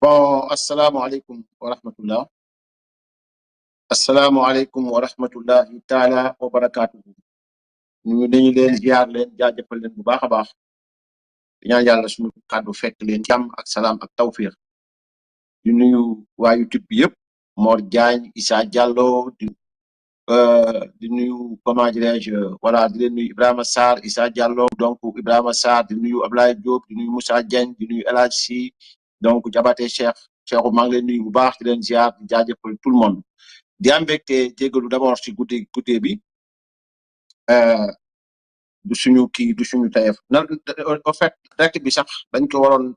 Bon, assalamu alaikum wa rahmatullah. Assalamu alaikum wa rahmatullahi taala wa barakatuhu. Ñu dañu leen ziar leen jaajëfal leen bu baax a baax. Di ñaan yàlla suñu kàddu fekk leen jàmm ak salaam ak tawfiq. Di nuyu waa YouTube bi yëpp, Mor Diagne, Issa Diallo, di nuyu comment dirais-je, voilà, di leen nuyu Ibrahima Sarr, Issa Diallo, donc Ibrahima Sarr, di nuyu Ablaye Diop, di nuyu Moussa Diagne, di nuyu El Hadj Sy, donc Jabaté Cheikhou maa ngi leen nuyu bu baax di leen ziar di jaajëfal tout le monde. di am mbégte jégalu d'abord ci guddi bi du suñu kii du suñu tayef en fait direct bi sax dañ ko waroon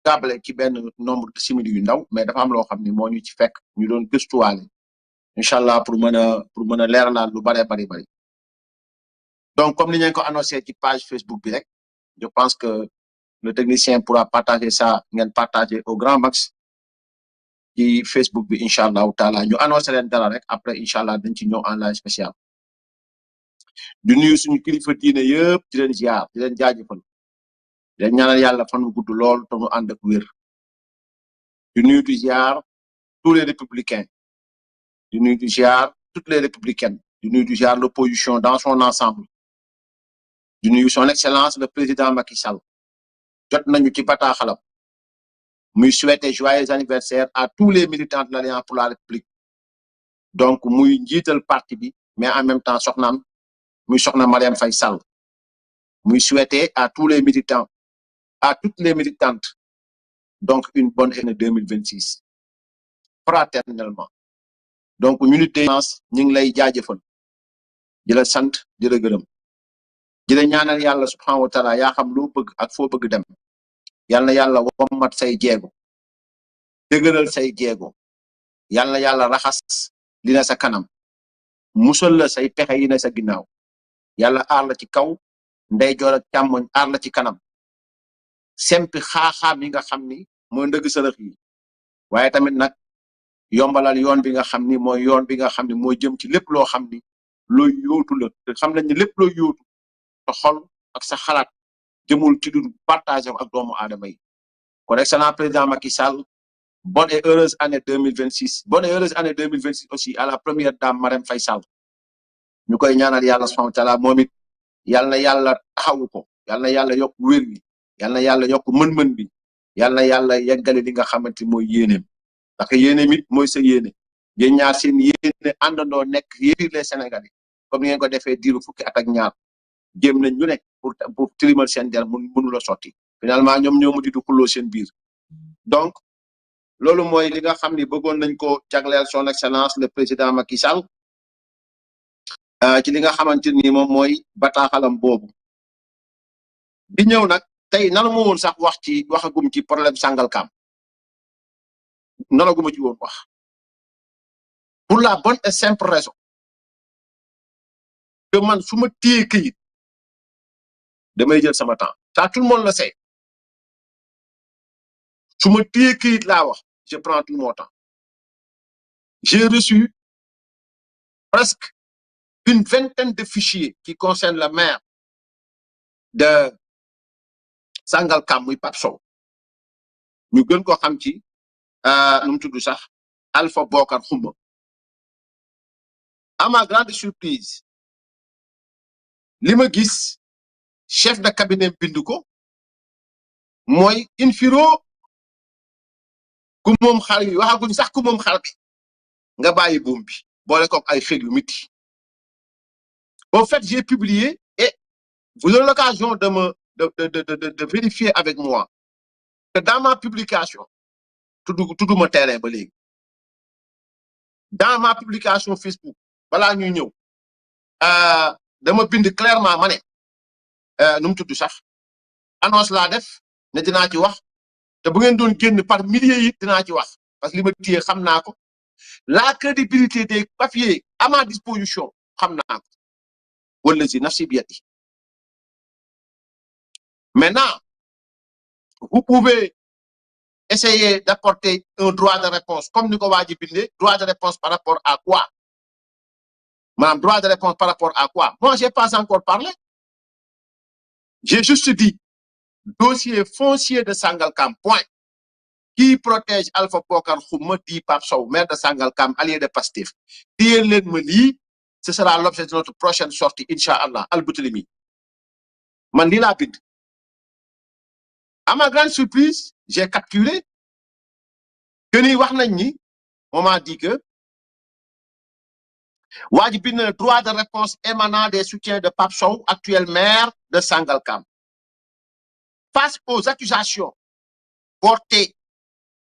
table ci benn nombre de simili yu ndaw mais dafa am loo xam ni moo ñu ci fekk ñu doon gëstuwaale incha allah pour mën a leeralaat lu bari. Donc comme ni ñu ko annoncé ci page Facebook bi rek je pense que le technicien pourra partager ça ngeen partager au grand max ci Facebook bi incha allahu taala ñu annoncé leen dara rek après incha allah dañ ci ñëw en live spécial. di nuyu suñu kilifa diine yëpp di leen ziar di leen jaajëfal di leen ñaanal yàlla fan mu gudd lool te mu ànd ak wér. di nuyu di ziar tous les républicains di nuyu di ziar toutes les républicaines di nuyu di ziar l'opposition dans son ensemble di nuyu son excellence le président Macky Sall jot nañu ci bataaxalam muy souhaiter joyeux anniversaire à tous les militants de l'Alliance pour la République donc muy njiital parti bi mais en même temps soxnaam muy soxna Marième Faye Sall muy souhaiter à tous les militants à toutes les militantes donc une bonne année 2026 fraternellement donc ñu nit ñu ngi lay jaajëfal di la sant di la gërëm di la ñaanal yàlla subhanahu wa taala yaa xam loo bëgg ak foo bëgg dem yal na yàlla wommat say jeego dëgëral say jeego yal na yàlla raxas li na sa kanam musal la say pexe yi na sa ginnaaw yàlla aar la ci kaw ndeyjoor ak càmmoñ aar la ci kanam sempi xaaxaam yi nga xam ni mooy ndëgg sërëx yi waaye tamit nag yombalal yoon bi nga xam ni mooy yoon bi nga xam ni mooy jëm ci lépp loo xam ni looy yóotu la te xam nañ ni lépp looy yóotu te xol ak sa xalaat jëmul ci du partage ak doomu aadama yi kon excellent président Macky Sall bonne et heureuse année 2026 bonne et heureuse année 2026 aussi à la première dame Marième Faye Sall ñu koy ñaanal yàlla subhanahu wa taala moom it yal na yàlla taxawu ko yal na yàlla yokk wér wi yal na yàlla yokk mën-mën bi yal na yàlla yeggale li nga xamante mooy yéeneem ndax yéeneem it mooy sa yéene yéen ñaar seen yéene àndandoo nekk yéen les Sénégalais comme ngeen ko defee diiru fukki at ak ñaar jéem nañ ñu nekk pour tilimal seen der mënu la sotti finalement ñoom ñoo mujj du xulloo seen biir donc loolu mooy li nga xam ni bëggoon nañ ko jagleel son excellence le président Macky Sall ci li nga xamante ni moom mooy bataaxalam boobu di ñëw nag tey nana ma woon sax waxagum ci problème Sangalkam nanaguma ci woon wax pour la bonne et simple raison que man su ma téye këyit damay jël sama temps ça tout le monde le sait su ma téye këyit laa wax je prends tout mon temps j'ai reçu presque une vingtaine de fichiers qui concernent le maire de Sangalkam muy Pape Sow ñu gën ko xam ci nu mu tudd sax Alpha Bokar Xumba à ma grande surprise li ma gis chef de cabinet bind ko mooy infiro ku moom xar yi waxaguñ sax ku moom xar bi nga bàyyi buum bi boole kook ay xel yu miti au fait j'ai publié et vous avez l'occasion de vérifier avec moi que dans ma publication tudduma terrain ba léegi dans ma publication Facebook balaa ñuy ñëw dama bind clairement ma ne nu mu tudd sax annonce laa def ne dinaa ci wax te bu ngeen doon génn par milliers yi dinaa ci wax parce que li ma téye xam naa ko la crédibilité des papiers à ma disposition xam naa ko wala si nafsi bi yadi maintenant vous pouvez essayer d'apporter un droit de réponse comme ni ko waa ji bindee droit de réponse par rapport à quoi maanaam droit de réponse par rapport à quoi moi j'ai pas encore parlé j'ai juste dit dossier foncier de Sangalkam point qui protège Alpha Bokar Khouma, dit Pape Sow, maire de Sangalkam, allié de Pastef. Ce sera l'objet de notre prochaine sortie, Inch'Allah, Al-Boutlimi. Mandi la bid. À ma grande surprise, j'ai capturé que ni wax nañ ni, on m'a dit que Wajibine le droit de réponse émanant des soutiens de Pape Sow, actuel maire de Sangalkam. Face aux accusations portées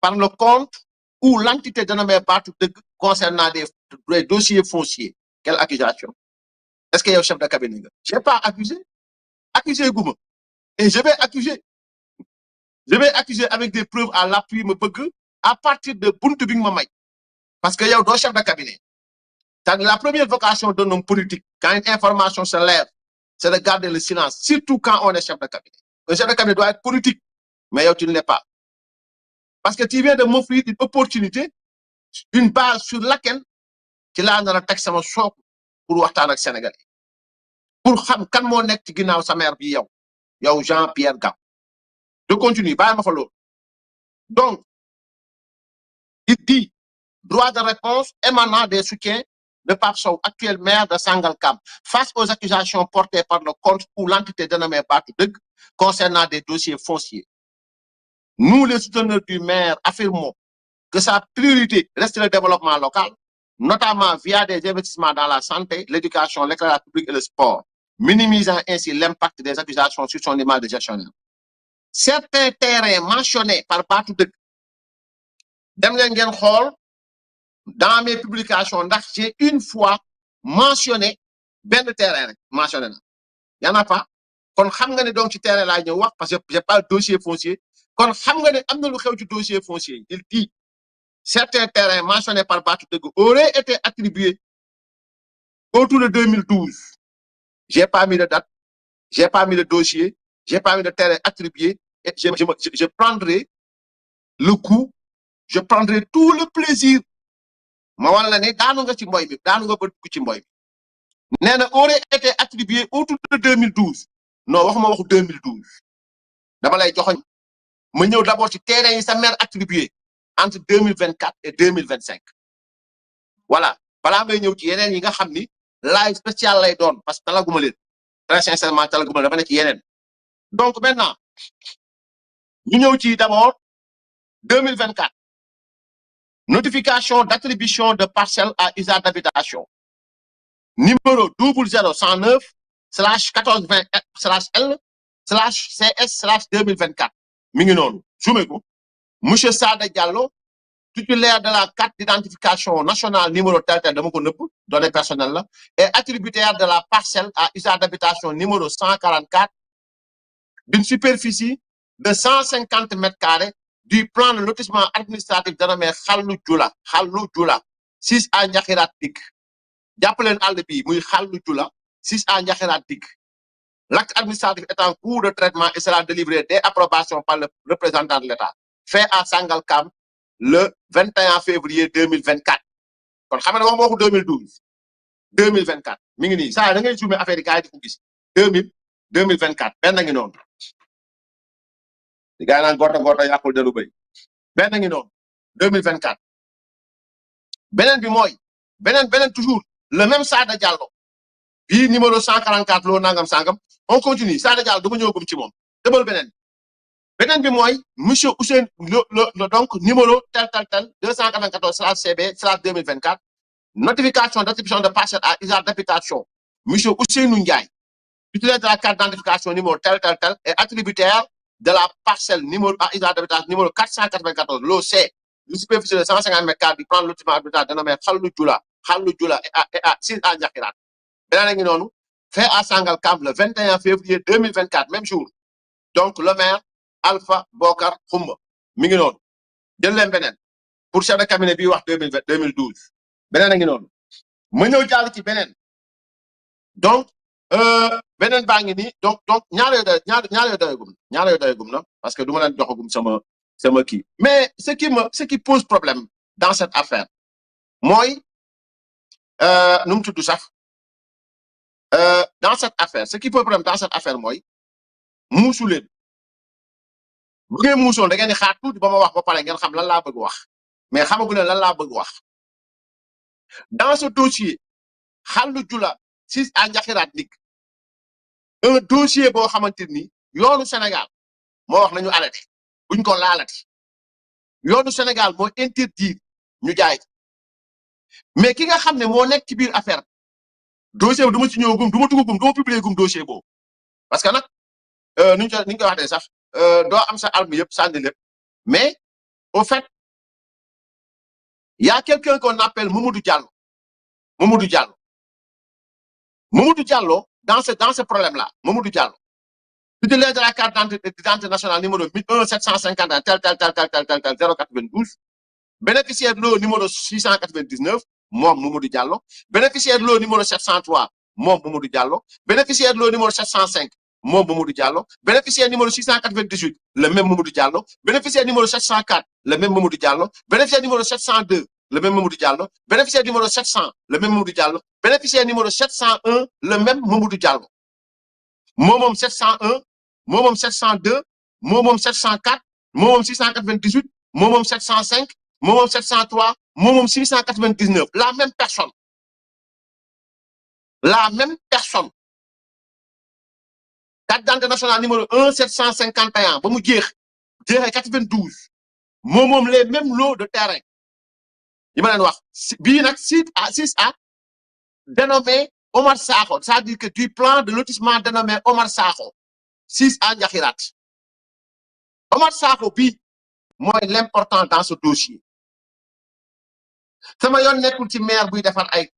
par le compte ou l'entité dénommée Batou concernant des dossiers fonciers. Quelle accusation? Est-ce qu'il y a un chef de cabinet? Je n'ai pas accusé. Accusé Gouma. Et je vais accuser. Je vais accuser avec des preuves à l'appui, à partir de Buntu Bing Mamay. Parce qu'il y a deux chefs de cabinet. La première vocation d'un homme politique, quand une information se lève, c'est de garder le silence, surtout quand on est chef de cabinet. Un chef de cabinet doit être politique, mais tu ne l'es pas. Parce que tu viens de m'offrir une opportunité, une base sur laquelle tu l'as dans le texte pour waxtaan ak Sénégalais. Pour xam kan moo nekk ci ginnaaw sa mère bi yow Jean-Pierre Gap. Je continue, bàyyi ma fa loolu. Donc, il dit droit de réponse émanant des soutiens de Pape Sow, actuel maire de Sangalkam, face aux accusations portées par le compte ou l'entité dénommée Batou Deug concernant des dossiers fonciers. Nous, les souteneurs du maire, affirmons que sa priorité reste le développement local, notamment via des investissements dans la santé, l'éducation, l'éclairage public et le sport, minimisant ainsi l'impact des accusations sur son image de gestionnaire. Certains terrains mentionnés par Batou Deug, dans mes publications, j'ai une fois mentionné ben terrain mentionné. Il n'y en a pas. Quand xam nga ne donc ci terrain là ñeu wax parce que j'ai pas le dossier foncier. Quand xam nga ne amna lu xew ci dossier foncier, il dit certains terrains mentionnés par Batou Deug auraient été attribués autour de 2012. J'ai pas mis de date, j'ai pas mis de dossier, j'ai pas mis de terrain attribué et je prendrai le coup, je prendrai tout le plaisir. Ma wala ne daanu nga ci mboy bi, daanu nga bëgg ci mboy bi. Néna aurait été attribué autour de 2012. Non, waxuma waxu 2012. Dama lay joxoñ ma ñëw d'abord ci terrain yi sa mère attribué entre 2024 et 2025. Voilà, bala may ñëw ci yeneen yi nga xamni live spécial lay doon parce que talaguma leen. Très sincèrement talaguma dama ne ci yeneen. Donc maintenant ñu ñëw ci d'abord 2024. Notification d'attribution de parcelles à usage d'habitation. Numéro 00109/1420/L/CS/2024. Minginon, Jumeko. Monsieur Sada Diallo, titulaire de la carte d'identification nationale numéro tel de mon données personnelles là, et attributaire de la parcelle à usage d'habitation numéro 144 d'une superficie de 150 mètres carrés du plan de lotissement administratif dénommé Khalou Djoula, 6 à Ndiakhirat Dik. J'appelle un bi muy Khalou Djoula, 6 à Ndiakhirat Dik. L'acte administratif est en cours de traitement et sera délivré dès approbation par le représentant de l'État. Fait à Sangalkam le 21 février 2024. Kon xam nga wax waxu 2012. 2024. Mi ngi ni sa da ngay zoomé affaire yi gaay di ko gis. 2024 ben ngi non. Di gaay naan gota yakul delu bay. Ben ngi non. 2024. Benen bi moy benen toujours le même Sada Diallo. Bi numéro 144 lo nangam sangam. On continue. Sada Diallo dama ñëw gum ci mom. Demal benen. Benen bi moy monsieur Hussein donc numéro tel 294/CB/2024 notification d'attribution de parcelle à usage d'habitation monsieur Ousseynou Ndiaye titulaire de la carte d'identification numéro tel et attributaire de la parcelle numéro à usage d'habitation numéro 494 l'OC une superficie de 150 mètres carrés du plan de lotissement habitat dénommé Khalou Djoula et à 6 à Ndiakhirat. Benen ngi nonu fait à Sangalkam le 21 février 2024 même jour. Donc le maire Alpha Bokar Khouma mi ngi non jël leen benen pour chef de cabinet bi wax 2012 benen ngi non ma ñew jall ci benen donc benen ba ngi ni donc ñaar doyagum na parce que duma leen joxagum sama ki mais ce qui pose problème dans cette affaire moy num tuddu sax dans cette affaire ce qui pose problème dans cette affaire moy musu leen bu ngeen muusoon da ngeen di xaar tuuti ba ma wax ba pare ngeen xam lan laa bëgg wax mais xamagu ne lan laa bëgg wax dans ce dossier Khalou Dioula Ciss à Ndiakhirate Dik un dossier boo xamante ni yoonu Sénégal moo wax nañu arrêté buñ ko laalati yoonu Sénégal moo interdire ñu jaay mais ki nga xam ne moo nekk ci biir affaire dossier bi du ma ci ñëw gum du ma dugg gum du ma publier gum dossier boobu parce que nag ni ñu koy waxee sax doo am sa arme yëpp sànni lépp mais au fait y a quelqu'un qu'on appelle Mamadou Diallo Mamadou Diallo Mamadou Diallo dans ce problème là Mamadou Diallo titulaire de la carte d'identité nationale numéro 1 751 tel 092 bénéficiaire de l'eau numéro 699 moom Mamadou Diallo bénéficiaire de l'eau numéro 703 moom Mamadou Diallo bénéficiaire de l'eau numéro 705 moom Mamadou Diallo bénéficiaire numéro 698 le même Mamadou Diallo bénéficiaire numéro 704 le même Mamadou Diallo bénéficiaire numéro 702 le même Mamadou Diallo bénéficiaire numéro 700 le même Mamadou Diallo bénéficiaire numéro 701 le même Mamadou Diallo moom 701 moom 702 moom 704 moom 698 moom 705 moom 703 moom 699 la même personne carte d'identité nationale numéro 1 751 ba mu jeexee 92 moom les mêmes lots de terrain yi ma leen wax bii nag 6A dénommé Omar Sakho c'est-à-dire que du plan de lotissement dénommé Omar Sakho 6A Ndiakhirate Omar Sakho bii mooy l'important dans ce dossier sama yoon nekkul ci maire buy defar ay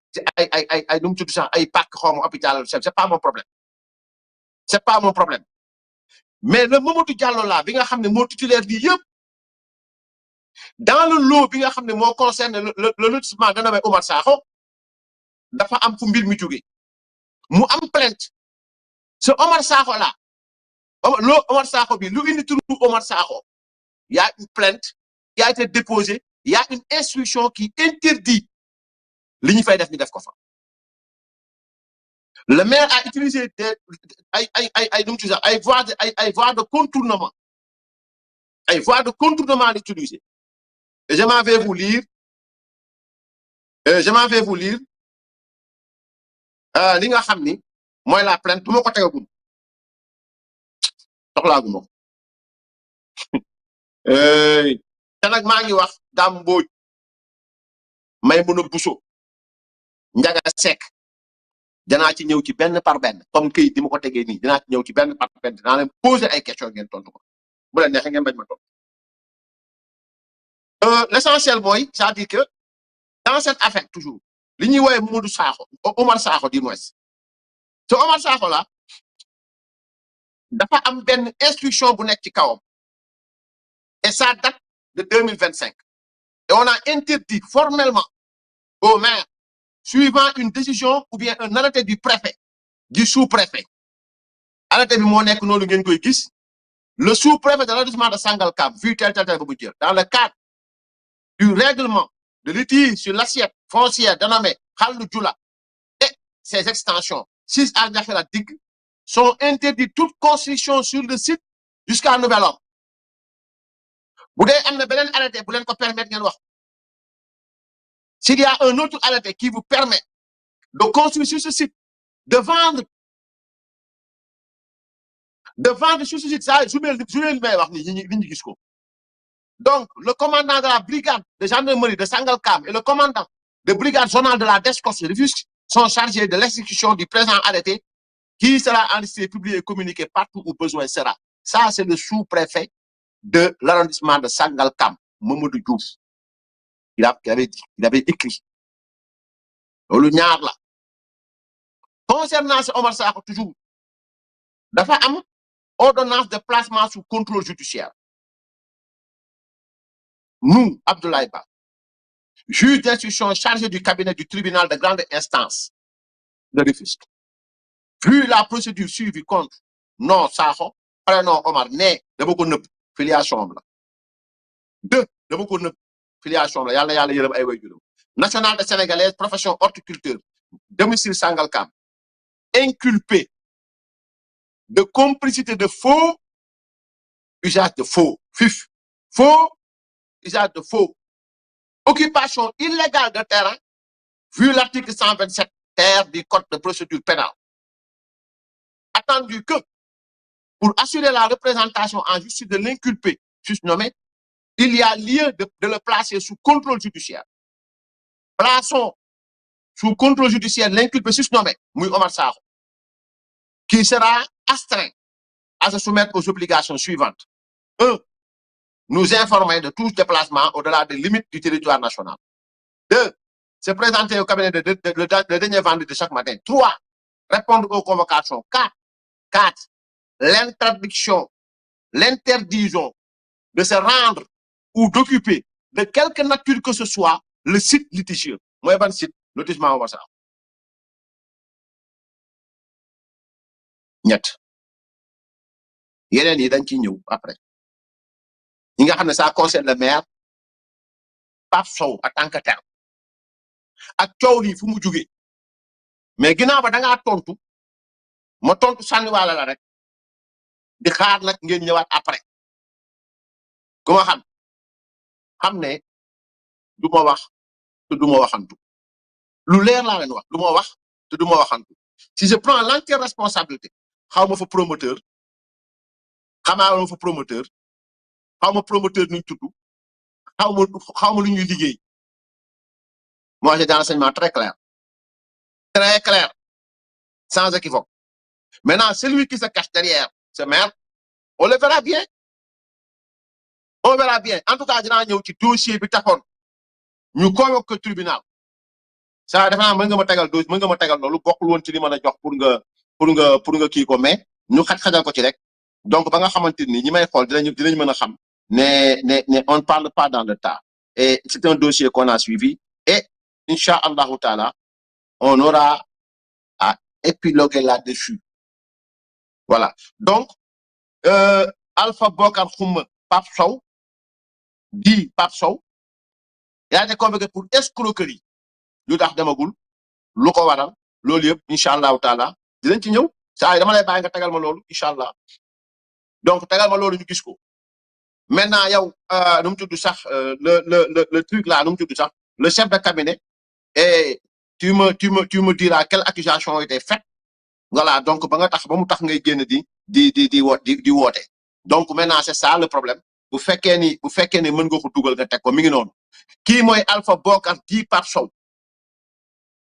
nu mu tudd sax ay pàcc xawma hôpital c'est pas mon problème mais le Mamadou Diallo là bi nga xam ne moo titulaire bi yëpp dans le lot bi nga xam ne moo concerne le lotissement dénommé Omar Sakho dafa am fu mbir mi jóge mu am plainte ce Omar Sakho là Omar Sakho bi lu indi turu Omar Sakho y a une plainte qui a été déposée y a une instruction qui interdit li ñu fay def ñu def ko fa le maire a utilisé ay voies de contournement l'utiliser et je m'en vais vous lire li nga xam ni mooy la plainte du ma ko tegagum soxlaaguma ko te nag maa ngi wax Dame Mbodj Maïmouna Bousso Ndiaga Seck danaa ci ñëw ci benn par benn comme këyit di ma ko tegee nii dinaa ci ñëw ci benn par benn dinaa leen poser ay questions ngeen tontu ko bu leen neexee ngeen bañ ma tontu l'essentiel mooy c'est-à-dire que dans cette affaire toujours li ñuy woowee Mamadou Sakho Omar Sakho du moins te Omar Sakho là dafa am benn instruction bu nekk ci kawam et ça date de 2025 et on a interdit formellement au maire suivant une décision ou bien un arrêté du préfet du sous-préfet arrêté bi moo nekk noonu ngeen koy gis le sous-préfet de l'arrondissement de Sangalkam vu tel ba mu jël dans le cadre du règlement de litige sur l'assiette foncière dénommée Khalou Dioula et ses extensions 6A Ndiakhirate Dik sont interdits toute construction sur le site jusqu'à nouvel ordre bu dee am na beneen arrêté bu leen ko permettre ngeen wax s'il y a un autre arrêté qui vous permet de construire sur ce site de vendre sur ce site ça su leen may wax ni ñu gis ko donc le commandant de la brigade de gendarmerie de Sangalkam et le commandant de brigade zonale de la DSCOS de Rufisque sont chargés de l'exécution du présent arrêté qui sera enregistré, publié et communiqué partout où besoin sera. Ça, c'est le sous-préfet de l'arrondissement de Sangalkam, Mamadou Diouf. Il avait écrit. Le ñaar la. Concernant ce Omar Sakho toujours, dafa am ordonnance de placement sous contrôle judiciaire. Nous, Abdoulaye Ba, juge d'instruction chargé du cabinet du tribunal de grande instance de Rufisque, vu la procédure suivie contre non Sakho, prénom Omar, né dama ko nëbb filiation la. 2 dama ko nëbb filiation la yàlla yërëm ay waajuram. Nationalité sénégalaise, profession horticulteur, domicile Sangalkam, inculpé de complicité de faux, usage de faux FUF. Faux usage de faux. Occupation illégale de terrain, vu l'article 127 ter du Code de procédure pénale. Attendu que, pour assurer la représentation en justice de l'inculpé susnommé, il y a lieu de le placer sous contrôle judiciaire. Plaçons sous contrôle judiciaire l'inculpé susnommé, Mouy Omar Sakho, qui sera astreint à se soumettre aux obligations suivantes. 1. Nous informer de tout déplacement au-delà des limites du territoire national. 2. Se présenter au cabinet le dernier vendredi de chaque matin. 3. Répondre aux convocations. 4. L'interdiction de se rendre ou d'occuper de quelque nature que ce soit le site litigieux. Moi, ban site lotissement Omar Sakho. ñett yeneen yi dañ ciy ñëw après ñi nga xam ne ça concerne le maire Pape Sow en tant que tel ak coow lii fu mu jugee mais ginnaaw ba da ngaa tontu ma tontu sànniwaale la rek di xaar nag ngeen ñëwaat après ku ma xam ne du ma wax te du ma waxantu lu leer laa leen wax du ma wax te du ma waxantu si je prends l'entière responsabilité xaw ma fa promoteur xamaa ma fa promoteur xaw ma promoteur nuñ tudd xaw ma lu ñuy liggéey moi j'ai des renseignements très clairs sans équivoque. Maintenant celui qui se cache derrière ce maire on le verra bien en tout cas dinaa ñëw ci dossier bi taxoon ñu convoqué tribunal ça defe naa mën nga ma tegal loolu bokkul woon ci li mën a jox pour nga kii ko mais ñu xaj-xajal ko ci rek donc ba nga xamante ni ñi may xool dinañ mën a xam ne on ne parle pas dans le tas et c'est un dossier qu'on a suivi et incha allahu taala on aura à épiloguer là-dessus voilà donc Alpha Bokar Xuma Pape Sow dit Pape Sow il a été convoqué pour escroquerie lu tax demagul lu ko waral loolu yëpp incha allahu taala dinañ ci ñëw saa yi dama lay bàyyi nga tegal ma loolu incha allah donc tegal ma loolu ñu gis ko maintenant yow nu mu tudd sax le truc là nu mu tudd sax le chef de cabinet et tu me diras quelle accusation a été faite voilà donc ba mu tax ngay génn di woote donc maintenant c'est ça le problème bu fekkee ni mën nga ko dugal nga teg ko mi ngi noonu kii mooy Alpha Bokar di Pape Sow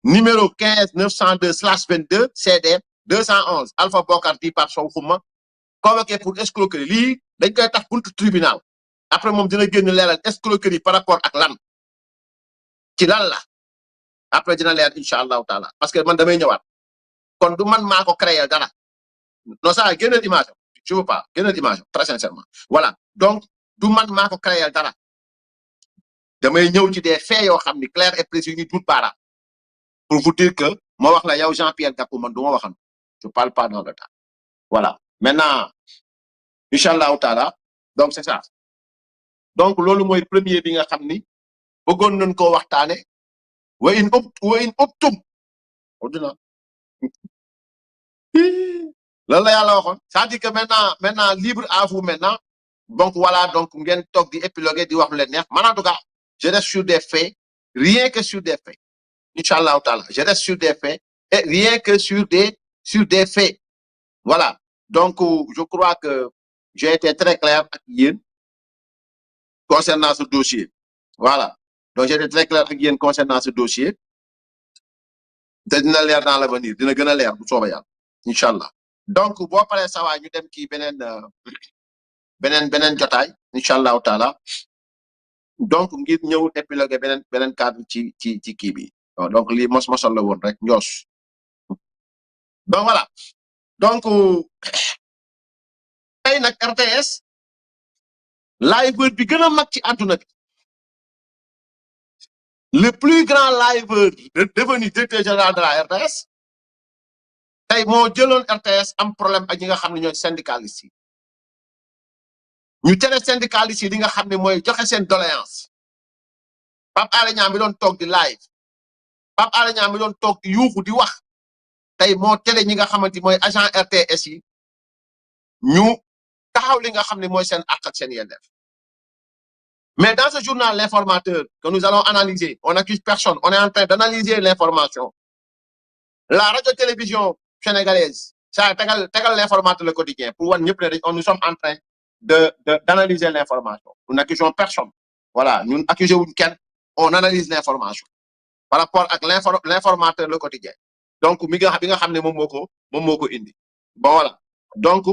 numéro 15 902/22 CD 211 Alpha Bokar di Pape Sow Xuma convoqué pour escroquerie lii dañ koy tax buntu tribunal après moom dina génn leeral escroquerie par rapport ak lan ci lan la après dina leer incha allahu taala parce que man damay ñëwaat kon du man maa ko créé dara non ça génneel image je veux pas génneel image très sincèrement voilà donc du man maa ko créé dara damay ñëw ci des faits yoo xam ni clair et précis ñu dut baara pour vous dire que ma wax la yow Jean-Pierre Gakou man du ma waxan je parle pas dans le temps voilà maintenant incha allahu taala donc c'est ça donc loolu mooy premier bi nga xam ni bëggoon nañ koo waxtaane wa in optum ordina lan la yàlla waxoon c'est-à-dire que maintenant libre à vous maintenant donc voilà donc ngeen toog di épiloguer di wax lu leen neex man en tout cas je reste sur des faits rien que sur des faits incha allahu taala je reste sur des faits et rien que sur des faits voilà donc je crois que j'ai été très clair ak yéen concernant ce dossier voilà donc j'ai été très clair ak yéen concernant ce dossier te dina leer dans l'avenir dina gën a leer bu soobee yàlla incha allah donc boo paree sawaay ñu dem ci beneen jotaay incha allahu taala donc ngir ñëw épiloguer beneen cadre ci kii bi donc lii mosal la woon rek njoos donc voilà donc tey nag RTS liveur bi gën a mag ci àdduna bi le plus grand liveur devenu directeur général de la RTS tey moo jëloon RTS am problème ak ñi nga xam ne ñooy syndicalistes yi ñu tere syndicalistes yi li nga xam ne mooy joxe seen doléance Pape Alé Niang mi doon toog di live Pape Alé Niang mi doon toog di yuuxu di wax tey moo tere ñi nga xamante mooy agent RTS yi ñu taxaw li nga xam ne mooy seen àq ak seen yelleef Mais dans ce journal, l'informateur, que nous allons analyser, on n'accuse personne, on est en train d'analyser l'information. La radio-télévision sénégalaise, ça a l'informateur le quotidien. Pour nous sommes en train d'analyser l'information. Nous n'accusons personne. Voilà, nous accusons quelqu'un, on analyse l'information. Par rapport à l'informateur le quotidien. Donc, mi nga xam ne moom moo ko indi. Bon, voilà. Donc,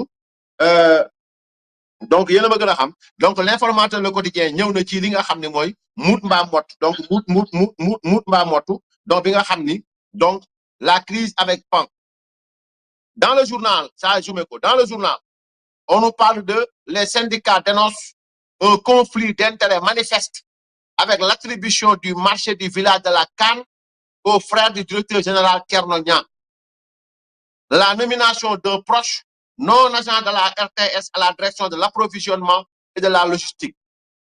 yéen a ma gën a xam donc l'informateur le quotidien ñëw na ci li nga xam ne mooy muut mbaa mott donc muut mbaa mottu donc bi nga xam ni donc la crise avec PAN. Dans le journal, ça je ko dans le journal, on nous parle de les syndicats dénoncent un conflit d'intérêts manifeste avec l'attribution du marché du village de la Canne au frère du directeur général Thierno Niang. La nomination d'un proche non agent de la RTS à la direction de l'approvisionnement et de la logistique.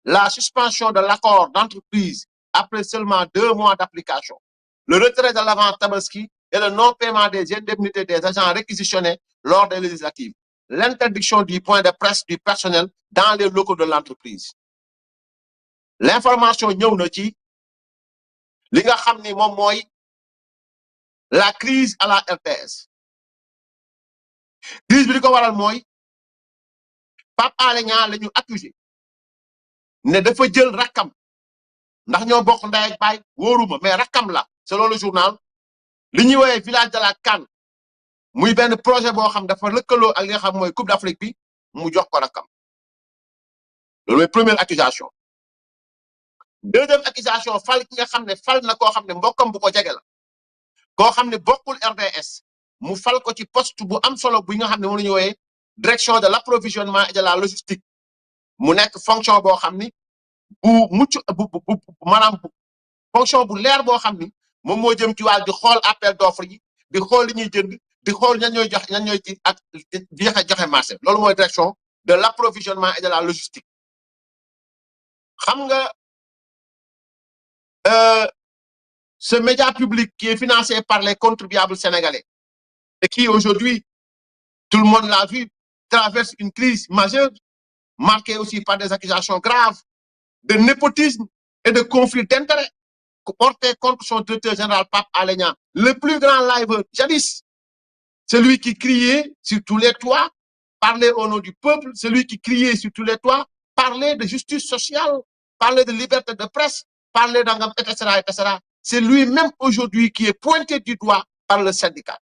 La suspension de l'accord d'entreprise après seulement 2 mois d'application. Le retrait de l'avant Tabaski et le non-paiement des indemnités des agents réquisitionnés lors des législatives. L'interdiction du point de presse du personnel dans les locaux de l'entreprise. L'information ñëw na ci li nga xam ni moom mooy la crise à la RTS. Crise bi li ko waral mooy Pape Alé Niang la ñu accusé ne dafa jël rakkam ndax ñoo bokk ndey ak baay wóoruma mais rakkam la selon le journal li ñuy woowee village de la Canne muy benn projet boo xam dafa lëkkaloo ak li nga xam mooy Coupe d'Afrique bi mu jox ko rakkam loolu mooy première accusation. Deuxième accusation fal ki nga xam ne fal na koo xam ne mbokkam bu ko jege la koo xam ne bokkul RDS mu fal ko ci poste bu am solo bu nga xam ne moom la ñu wooyee direction de l'approvisionnement et de la logistique mu nekk fonction boo xam ni bu mucc maanaam fonction bu leer boo xam ni moom moo jëm ci wàll di xool appel d'offre yi di xool li ñuy jënd di xool ñan ñooy jox ñan ñooy ci ak joxe marché loolu mooy direction de l'approvisionnement et de la logistique. Xam nga ce média public qui est financé par les contribuables sénégalais et qui aujourd'hui, tout le monde l'a vu, traverse une crise majeure, marquée aussi par des accusations graves de népotisme et de conflits d'intérêts portés contre son directeur général Pape Alé Niang, le plus grand liveur jadis, celui qui criait sur tous les toits, parlait au nom du peuple, celui qui criait sur tous les toits, parlait de justice sociale, parlait de liberté de presse, parlait d'engagement, etc., etc. C'est lui-même aujourd'hui qui est pointé du doigt par le syndicat.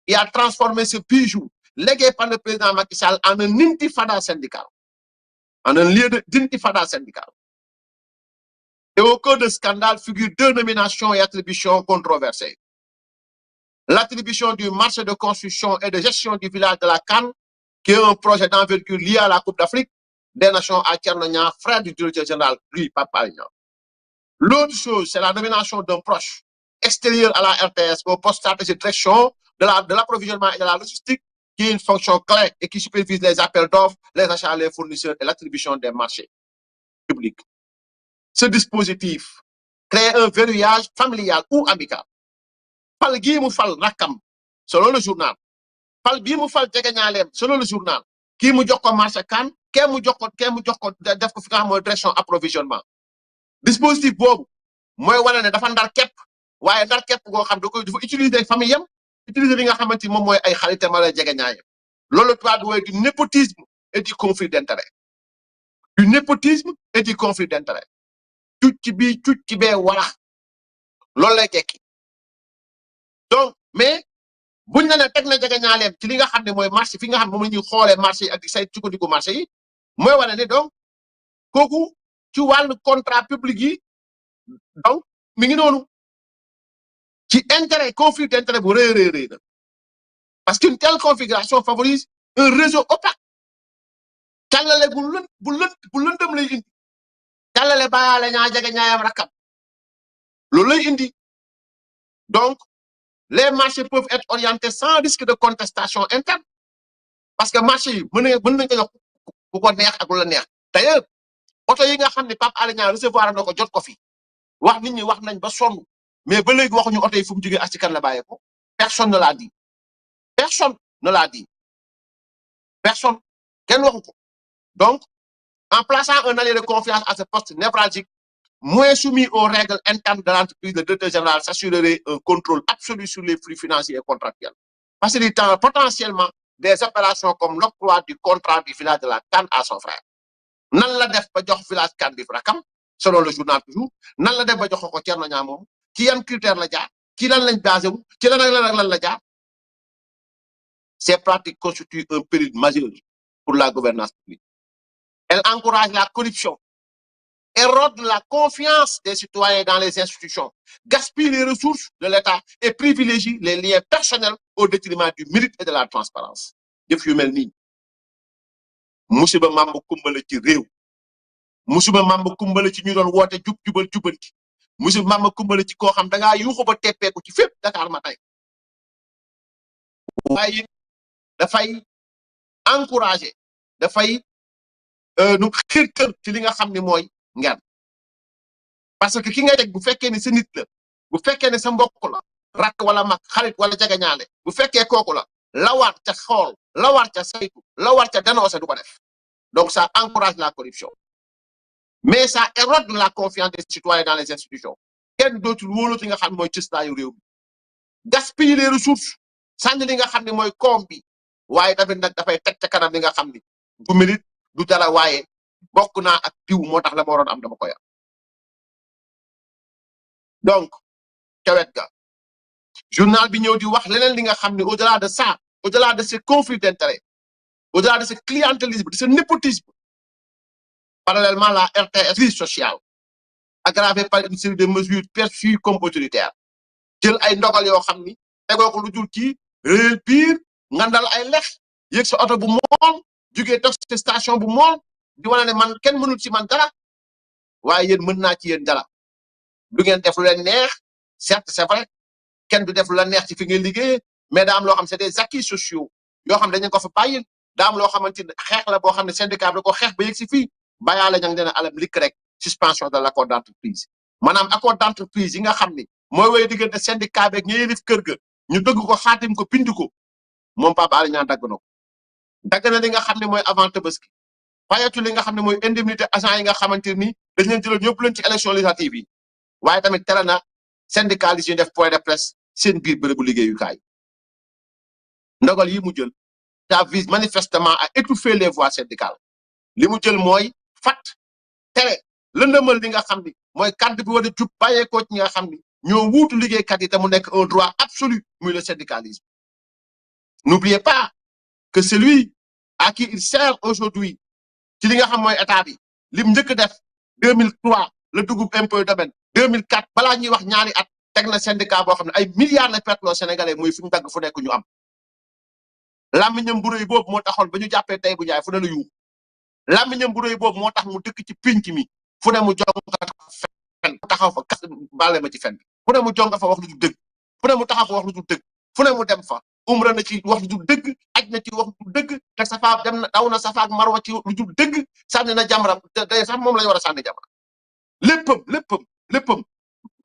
Il a transformé ce bijou légué par le président Macky Sall en un intifada syndical, en un lieu d'intifada syndical. Et au cœur de scandale figurent 2 nominations et attributions controversées. L'attribution du marché de construction et de gestion du village de la Canne, qui est un projet d'envergure lié à la Coupe d'Afrique des Nations à Thierno Niang, frère du directeur général, lui, Pape Alé Niang. L'autre chose, c'est la nomination d'un proche extérieur à la RTS au poste stratégique de direction de l'approvisionnement et de la logistique, qui est une fonction clé et qui supervise les appels d'offres, les achats, les fournisseurs et l'attribution des marchés publics. Ce dispositif crée un verrouillage familial ou amical. Fal gii mu fal rakkam selon le journal fal bii mu fal jegeñaaleem selon le journal kii mu jox ko marché Canne kee mu jox ko def ko fi nga xam mooy direction approvisionnement. Dispositif boobu mooy wane ne dafa ndar képp waaye ndar képp goo xam dafa utiliser famille yam utiliser li nga xamante ni moom mooy ay xaritam wala jegeñaayam loolu tubaab mooy du népotisme et du conflit d'intérêt. Du népotisme et du conflit d'intérêt. Cuuc ci bee wala loolu lay tekki. Donc mais buñ la ne teg na jegeñaaleem ci li nga xam ne mooy marché fi nga xam ne moom la ñuy xoolee marché yi ak di say sukkandiku marché yi mooy wane ne donc kooku ci wàllu contrat public yi donc mi ngi noonu ci intérêt conflit d'intérêt bu rëy na parce qu'une telle configuration favorise un réseau opaque càllale bu lëndëm lay indi càllale bàyyaale ñaa jegeñaayam rakkam loolu lay indi donc les marchés peuvent être orientés sans risque de contestation interne parce que marché yi mën nañ ko jox ku ko neex ak lu la neex d'ailleurs oto yi nga xam ne Pape Alé Niang recevoir na ko jot ko fi wax nit ñi wax nañ ba sonn mais ba léegi waxuñu oto yi fu mu jógee ak ci kan la bàyyee ko personne ne l'a dit personne ne l'a dit personne kenn waxu ko donc En plaçant un allié de confiance à ce poste névralgique, moins soumis aux règles internes de l'entreprise, le directeur général s'assurerait un contrôle absolu sur les flux financiers et contractuels, facilitant potentiellement des opérations comme l'octroi du contrat du village de la CAN à son frère. Nan la def ba jox village CAN bi rakam, selon le journal toujours, nan la def ba jox ko Thierno Niang moom, ci yan critère la jaar, ci lan lañ basé wu, ci lan la jaar. Ces pratiques constituent un péril majeur pour la gouvernance publique. Elles encouragent la corruption, érodent la confiance des citoyens dans les institutions, gaspillent les ressources de l'État et privilégient les liens personnels au détriment du mérite et de la transparence. Jëf yu mel nii musiba mamb kumbala ci réew, musiba mamb kumbala ci ñu doon woote jub jubal jubanti, musiba mamb kumbala ci koo xam da ngaa yuuxu ba teppeeku ci fépp Dakar ma tey. waaye dafay encourager, dafay nu xirtal ci li nga xam ne mooy ngen. Parce que ki ngay teg bu fekkee ne sa nit la, bu fekkee ne sa mbokk la, rakk wala mag, xarit wala jagañaale, bu fekkee kooku la, la war ca xool, la war ca saytu, la war ca dénoncer du ko def. Donc ça encourage la corruption. Mais ça érode la confiance des citoyens dans les institutions. Kenn dootul wóolati nga xam ne mooy cëslaayu réew mi. Gaspiller les ressources, sànni li nga xam ne mooy koom bi, waaye tamit nag dafay teg ca kanam li nga xam ni du mérite du dara waaye bokk naa ak diw moo tax la ma waroon am dama koy am. Donc ca wet ga journal bi ñëw di wax leneen li nga xam ne au-delà de ça, au-delà de ces conflits d'intérêts, au-delà de ce clientélisme, de ce népotisme, parallèlement la RTS crise sociale aggravée par une série de mesures perçues comme autoritaires. Jël ay ndogal yoo xam ni tegoo ko lu dul ci réel biir ngandal ay lex yéeg sa oto bu mool jugee toog sa station bu mool di wane ne man kenn mënul ci man dara waaye yéen mën naa ci yéen dara. Du ngeen def lu leen neex, certes c'est vrai kenn du def lu la neex ci fi ngeen liggéey, mais daa am loo xam c'est des acquis sociaux yoo xam dañu ko fa bàyyil. Daa am loo xamante ne xeex la boo xam ne syndicat bi da ko xeex ba yegg si fii bàyyaale ña dina alam likk rek suspension de l'accord d'entreprise. Maanaam accord d'entreprise yi nga xam ni mooy woy diggante syndicat beeg ñi yilif kër ga ñu dëgg ko xaatim ko bind ko moom Pape Alé Niang dagg na ko. Dagg na li nga xam ne mooy avant Tabaski, fayatu li nga xam ne mooy indemnité agent yi nga xamante ni dañ leen jëloon yóbbu leen ci élection législative yi, waaye tamit tere na syndicalistes yi def point de presse seen biir bërëbu liggéeyukaay. Ndogal yi mu jël ça vise manifestement à étouffer les voix syndicales. Li mu jël mooy fat tere lëndëmal li nga xam ni mooy kàddu bi war a jub bàyyeekoo ci ñi nga xam ni ñoo wuutu liggéeykat yi te mu nekk un droit absolu muy le syndicalisme. N'oubliez pas que celui à qui il sert aujourd'hui ci li nga xam mooy état bi lim njëkk def 2003 la dugub impôt domaine 2004 balaa ñuy wax ñaari at teg na syndicat boo xam ne ay milliards la perte loo sénégalais muy fu ñu dagg fu nekk ñu am. Làmmiñam bu rëy boobu moo taxoon ba ñu jàppee tey bu jaay fu ne la yuux làmmiñam bu rëy boobu moo tax mu dëkk ci pinc mi fu ne mu jonga fen taxaw fa kas baale ma ci fen bi fu ne mu jonga fa wax lu du dëgg fu ne mu taxaw fa wax lu du dëgg fu ne mu dem fa umra na ci wax lu du dëgg aj na ci wax lu du dëgg te safa dem na daw na safa ak marwa ci lu du dëgg sànni na jamra te day sax moom lañu war a sànni jamra léppam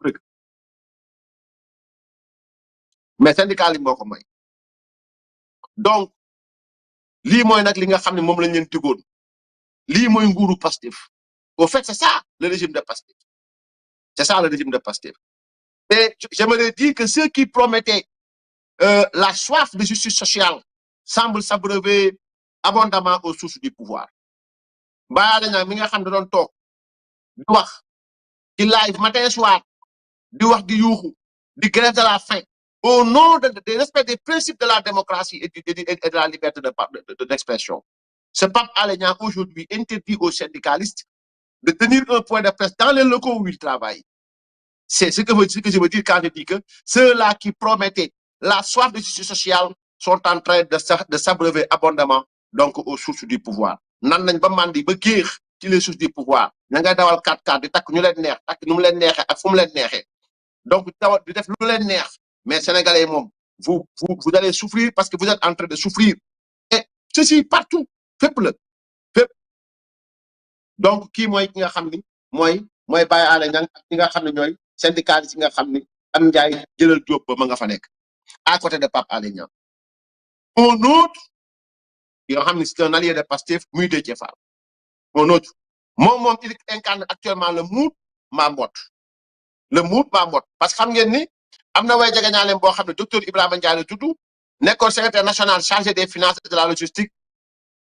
dëgg mais syndicat li moo ko may. Donc lii mooy nag li nga xam ne moom lañ leen tigoon lii mooy nguuru Pastef. Au fait c'est ça le régime de Pastef, c'est ça le régime de Pastef. Et j'aimerais dire que ceux qui promettaient la soif de justice sociale semblent s'abreuver abondamment aux sources du pouvoir. Baye Alé Niang mi nga xam ne doon toog di wax di live matin soir di wax di yuuxu di grève de la faim au nom du respect des principes de la démocratie et de la liberté d'expression. Ce Pape Alé Niang aujourd'hui interdit aux syndicalistes de tenir un point de presse dans les locaux où ils travaillent. C'est ce que je veux dire quand je dis que ceux-là qui promettaient la soif de justice sociale sont en train de s'abreuver abondamment donc aux sources du pouvoir. Nan nañ ba mandi ba géex ci les sources du pouvoir ña ngay dawal 4x4 di takk ñu leen neex takk nu mu leen neexee ak fu mu leen neexee donc di def lu leen neex mais sénégalais moom vous allez souffrir parce que vous êtes en train de souffrir et ceci partout fépp la fépp. Donc kii mooy ki nga xam ni mooy Baye Alé Niang ak ñi nga xam ne ñooy syndicalistes yi nga xam ni am njaay jëlal jóob ba ma nga fa nekk à côté de Pape Alé Niang. Un autre yoo xam ne c'est un allié de Pastef muy Déthié Fall un autre moom il incarne actuellement le mood Mambot le mood Mambot parce que xam ngeen ni am na way jegeñaaleem boo xam ne docteur Ibrahima Ndiaye la tudd nekkoon secrétaire national chargé des finances et de la logistique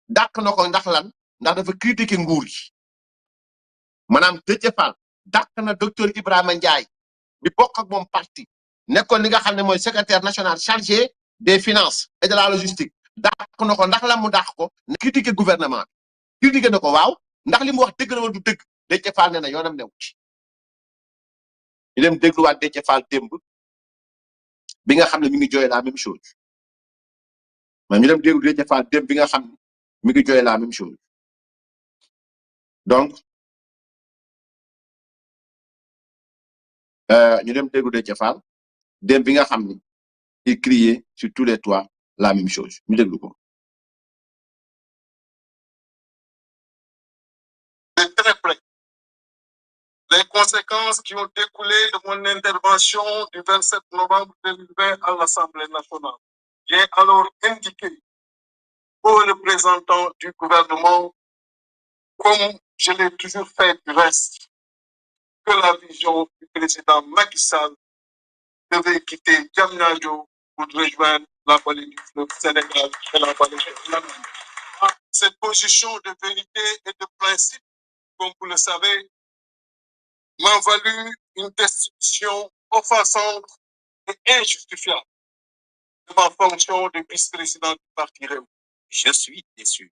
dàq na ko ndax lan ndax dafa critiquer nguur gi maanaam Déthié Fall dàq na docteur Ibrahima Ndiaye bi bokk ak moom parti nekkoon li nga xam ne mooy secrétaire national chargé des finances et de la logistique dàq na ko ndax lan mu dàq ko critiquer gouvernement bi critiquer na ko waaw ndax li mu wax dëgg la wala du dëgg Déthié Fall nee na yoonam newu ci ñu dem dégluwaat Déthié Fall démb bi nga xam ne mi ngi jooy la même chose mais ñu dem déglu Déthié Fall démb bi nga xam ne mi ngi jooy la même chose donc ñu dem déglu Déthié Fall démb bi nga xam ne il criait sur tous les toits la même chose ñu déglu ko. Très près. Les conséquences qui ont découlé de mon intervention du 27 novembre 2020 à l'Assemblée nationale. J'ai alors indiqué aux représentants du gouvernement, comme je l'ai toujours fait du reste, que la vision du président Macky Sall devait quitter Diamniadio pour rejoindre la vallée du fleuve Sénégal et la vallée de l'Amérique. Cette position de vérité et de principe, comme vous le savez, m'a valu une destitution offensante et injustifiable de ma fonction de vice-président du parti Réunion. Je suis déçu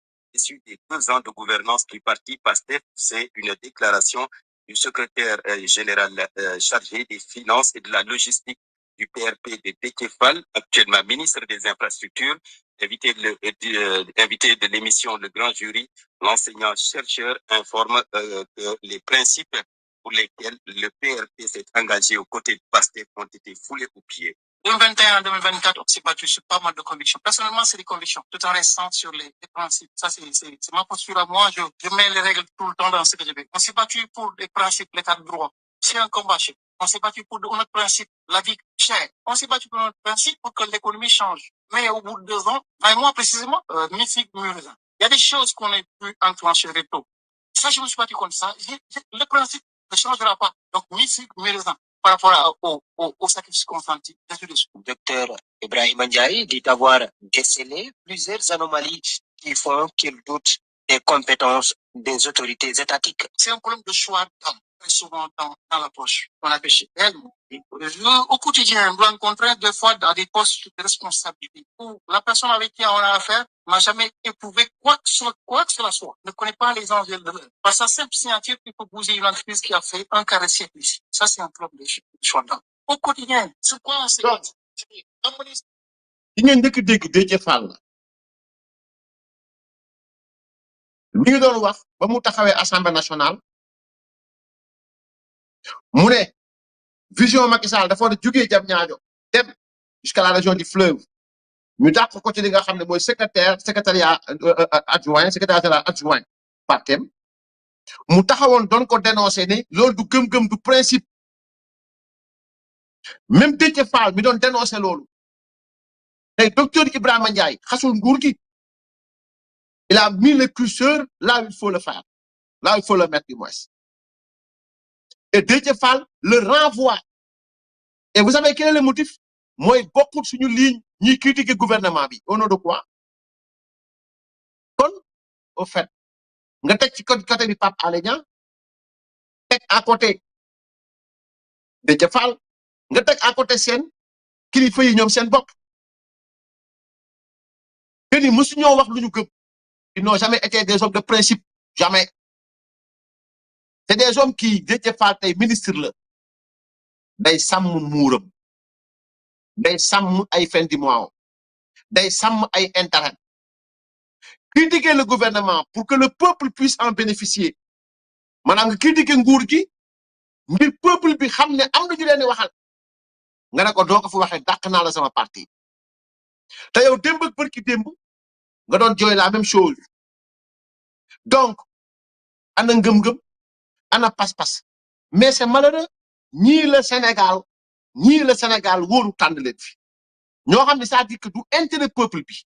des 2 ans de gouvernance du parti PASTEF. C'est une déclaration du secrétaire général chargé des finances et de la logistique du PRP de Déthié Fall, actuellement ministre des Infrastructures, invité de l'émission Le Grand Jury. L'enseignant-chercheur informe que les principes pour lesquels le PRP s'est engagé aux côtés de PASTEF ont été foulés aux pieds. 2021 à 2024, on s'est battu sur pas mal de convictions. Personnellement, c'est des convictions, tout en restant sur les principes. Ça, c'est ma posture à moi. Je mets les règles tout le temps dans ce que je fais. On s'est battu pour les principes, l'état de droit. C'est un combat. On s'est battu pour notre principe, la vie chère. On s'est battu pour notre principe pour que l'économie change. Mais au bout de 2 ans, 20 mois précisément, mythique Muresan. Il y a des choses qu'on a pu enclencher très tôt. Ça, je me suis battu comme ça. Le principe ne changera pas. Donc, mythique Muresan. Par rapport au sacrifice consenti. Docteur Ibrahima Ndiaye dit avoir décelé plusieurs anomalies qui font qu'il doute des compétences des autorités étatiques. C'est un problème de choix d'homme, très souvent dans l'approche. On a péché. Au quotidien, nous rencontrons des fois dans des postes de responsabilité où la personne avec qui on a affaire n'a jamais éprouvé quoi que cela soit, ne connaît pas les enjeux de l'heure. Par sa simple signature, il peut bouger une entreprise qui a fait un carré siècle ici. Ça, c'est un problème de choix d'homme. Au quotidien, c'est quoi on sait? li ngeen njëkk dégg Déthié Fall la mi ngi doon wax ba mu taxawee assemblée nationale mu ne vision Macky Sall dafa war a jugee Diamniadio dem jusqu'à la région du fleuve ñu dàq ko ci li nga xam ne mooy secrétariat adjoint secrétaire général adjoint partem mu taxawoon doon ko dénoncé ne loolu du gëm-gëm du principe même Déthié Fall mi doon dénoncé loolu tey docteur Ibrahima Ndiaye xasul nguur gi il a mis le curseur là où il faut le faire là où il faut le mettre du moins et Déthié Fall le renvoie et vous savez quel est le motif mooy bokkul suñu ligne ñuy critiquer gouvernement bi au nom de quoi kon au fait nga teg ci côté bi Pape Alé Niang teg à côté Déthié Fall nga teg à côté seen kilifa yi ñoom seen bopp que ni mësu ñoo wax lu ñu gëm ils n'ont jamais été des hommes de principe jamais c'est des hommes qui Déthié Fall tey ministre la day sàmm muuram day sàmm ay fin du mois day sàmm ay intérêt critiquer le gouvernement pour que le peuple puisse en bénéficier maanaam nga critiquer nguur gi ngir peuple bi xam ne am na ñu leen di waxal nga ne ko doo ko fi waxee dàq naa la sama parti te yow démb ak bërki démb nga doon jooy la même chose donc ana ngëm-ngëm ana pas-pas mais c'est malheureux ñii le Sénégal wóoru tànn leen fi ñoo xam ne c'est-à-dire que du intérêt peuple bi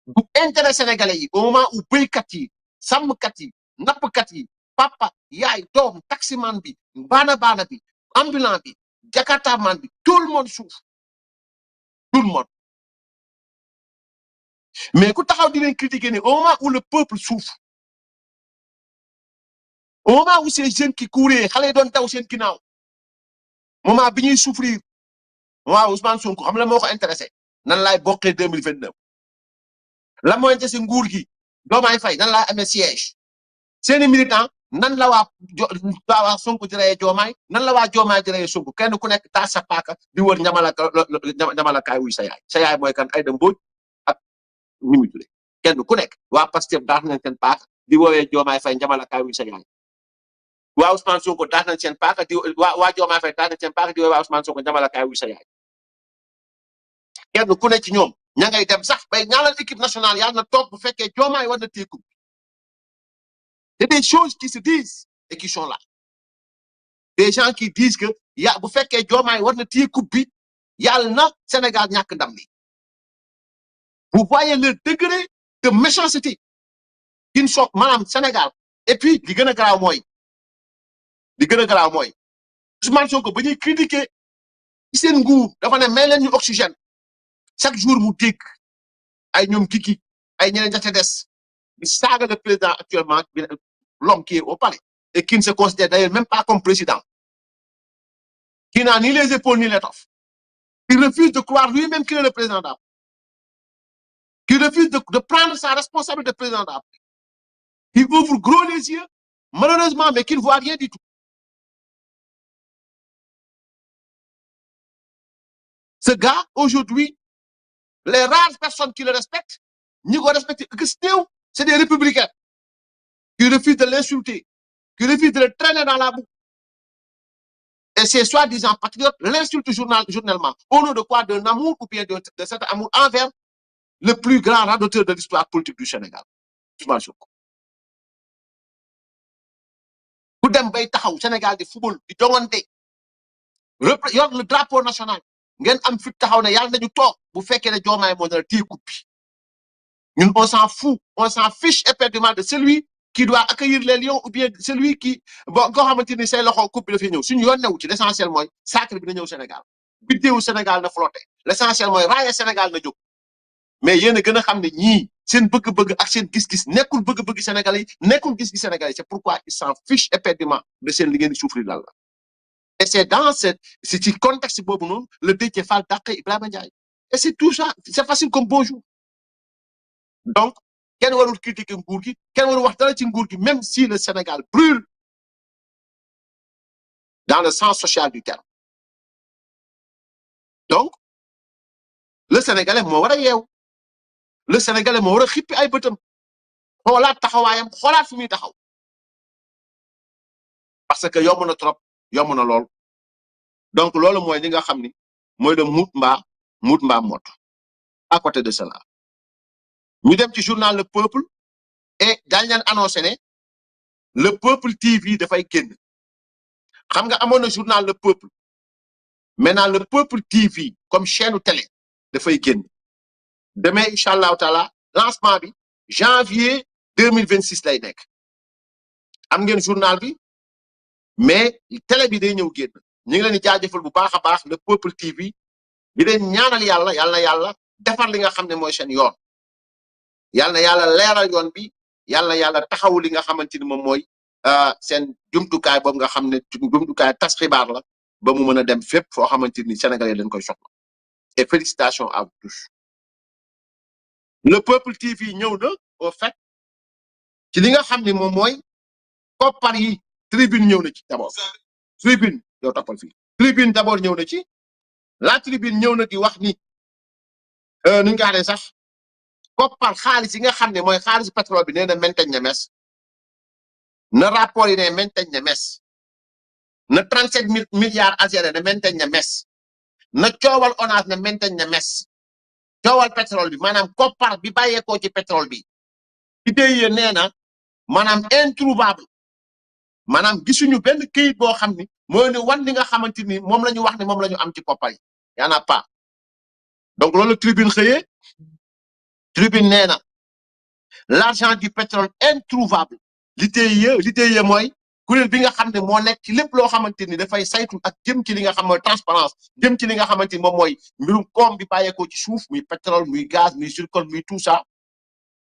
du intérêt sénégalais yi au moment où béykat yi sàmmkat yi nappkat yi papa yaay doom taximan bi baana bi ambulant bi jakarta man bi tout le monde souffre tout le monde mais ku taxaw di leen critiquer ne au moment où le peuple souffre au moment où ces jeunes qui couraient xale yi doon daw seen ginnaaw moment bi ñuy souffrir waaw Ousmane Sonko xam la moo ko intéressé nan laay bokkee 2029 la moo intéressé nguur gi Diomaye Faye nan laay amee siège seeni militant nan la waa Sonko di reyee Diomaye nan la waa Diomaye di reyee Sonko kenn ku nekk taas sa paaka di wër ñamalakaay wuy sa yaay mooy kan Aïda Mbodj ak Mimi Touré kenn ku nekk waa Pastef daas nañ seen paaka di woowee Diomaye Faye ñamalakaay wuy sa yaay waa Ousmane Sonko daas nañ seen paaka di waa Diomaye Faye daas nañ seen paaka di woowee waa Ousmane Sonko ñamalakaay wuy sa yaay kenn ku ne ci ñoom ña ngay dem sax bay ñaanal équipe nationale yàlla na toog bu fekkee Diomaye war na téye coupe. C'est des choses qui se disent et qui sont là. Des gens qui disent que bu fekkee Diomaye war na téye coupe bi yàlla na Sénégal ñàkk ndam li. Vous voyez le degré de méchanceté qui sont maanaam Sénégal et puis li gën a garaaw mooy Ousmane Sonko ba ñuy critiquer ci seen nguur dafa ne may leen ñu oxygène chaque jour mu dégg ay ñoom kiki ay ñeneen ña ca des di saaga le président actuellement l'homme qui est au palais et qui ne se considère d'ailleurs même pas comme président, qui n'a ni les épaules ni l'étoffe, qui refuse de croire lui-même qu'il est le président d'Afrique, qui refuse de prendre sa responsabilité de président d'Afrique, qui ouvre gros les yeux, malheureusement, mais qui ne voit rien du tout. Ce gars, aujourd'hui, les rares personnes qui le respectent, ni qu'on respecte, c'est des républicains qui refusent de l'insulter, qui refusent de le traîner dans la boue. Et ces soi-disant patriotes l'insultent journellement. Au nom de quoi? D'un amour ou bien de cet amour envers le plus grand radoteur de l'histoire politique du Sénégal. Ousmane Sonko. Ku dem bay taxaw Sénégal di football di jongante yor le drapeau national ngeen am fit taxaw ne yàlla nañu toog bu fekkee ne Diomaye moo dara téye coupe bi ñun on s'en fout, on s'en fiche éperdument de celui qui doit accueillir les lions ou bien celui qui bon koo xamante ni say loxo coupe bi dafay ñëw suñu yoon newu ci l'essentiel mooy sacre bi na ñëw Sénégal biddéewu Sénégal na flotté l'essentiel mooy raaya Sénégal na jóg mais yéen a gën a xam ne ñii seen bëgg-bëgg ak seen gis-gis nekkul bëgg-bëgg Sénégalais yi nekkul gis-gis Sénégalais yi c'est pourquoi ils s'en fichent éperdument de seen li ngeen di souffrir lan la et c'est dans c'est ci contexte boobu noonu le Déthié Fall dàqee Ibrahima Ndiaye et c'est tout ça c'est facile comme bonjour donc kenn warul critiquer nguur gi kenn warul wax dara ci nguur gi même si le Sénégal brûle dans le sens social du terme donc le Sénégalais moo war a yeewu le Sénégalais moo war a xippi ay bëtam xoolaat taxawaayam xoolaat fi muy taxaw parce que yomb na trop yomb na lool donc loolu mooy li nga xam ni mooy le muut mbaa mot à côté de cela ñu dem ci journal Le Peuple et daañu leen annoncé ne Le Peuple TV dafay génn xam nga amoon na journal Le Peuple maintenant Le Peuple TV comme chaîne télé dafay génn demain incha allahu taala lancement bi janvier 2026 lay nekk am ngeen journal bi mais télé bi day ñëw génn ñu ngi leen di jaajëfal bu baax a baax Le Peuple TV di leen ñaanal yàlla defar li nga xam ne mooy seen yoon yàlla na yàlla leeral yoon bi yàlla na yàlla taxawu li nga xamante ni moom mooy seen jumtukaay boobu nga xam ne jumtukaay tas xibaar la ba mu mën a dem fépp foo xamante ni Sénégalais dañ koy soxla et félicitations à vous tous. Le Peuple TV ñëw na au fait ci li nga xam ne moom mooy koppar yi tribune ñëw na ci d'abord tribune yow toppal fii tribune d'abord ñëw na ci la tribune ñëw na di wax ni nu ñu ko waxee sax koppar xaalis yi nga xam ne mooy xaalis pétrole bi nee na menteñ na mes na rapport yi ne menteñ na mes na 37 milliards azéré na menteñ na mes na coowal ONAS na menteñ na mes coowal pétrole bi maanaam koppar bi bàyyeekoo ci pétrole bi idée nee na maanaam introuvable maanaam gisuñu benn këyit boo xam ni mooy ne wan li nga xamante ni moom la ñu wax ne moom la ñu am ci koppar yi y en a pas donc loolu tribune xëyee tribune nee na l'argent du pétrole introuvable l'ITIE mooy kuréel bi nga xam ne moo nekk ci lépp loo xamante ni dafay saytu ak jëm ci li nga xam mooy transparence jëm ci li nga xamante ni moom mooy mbirum koom bi bàyyeekoo ci suuf muy pétrole muy gaz muy zircon muy tout ça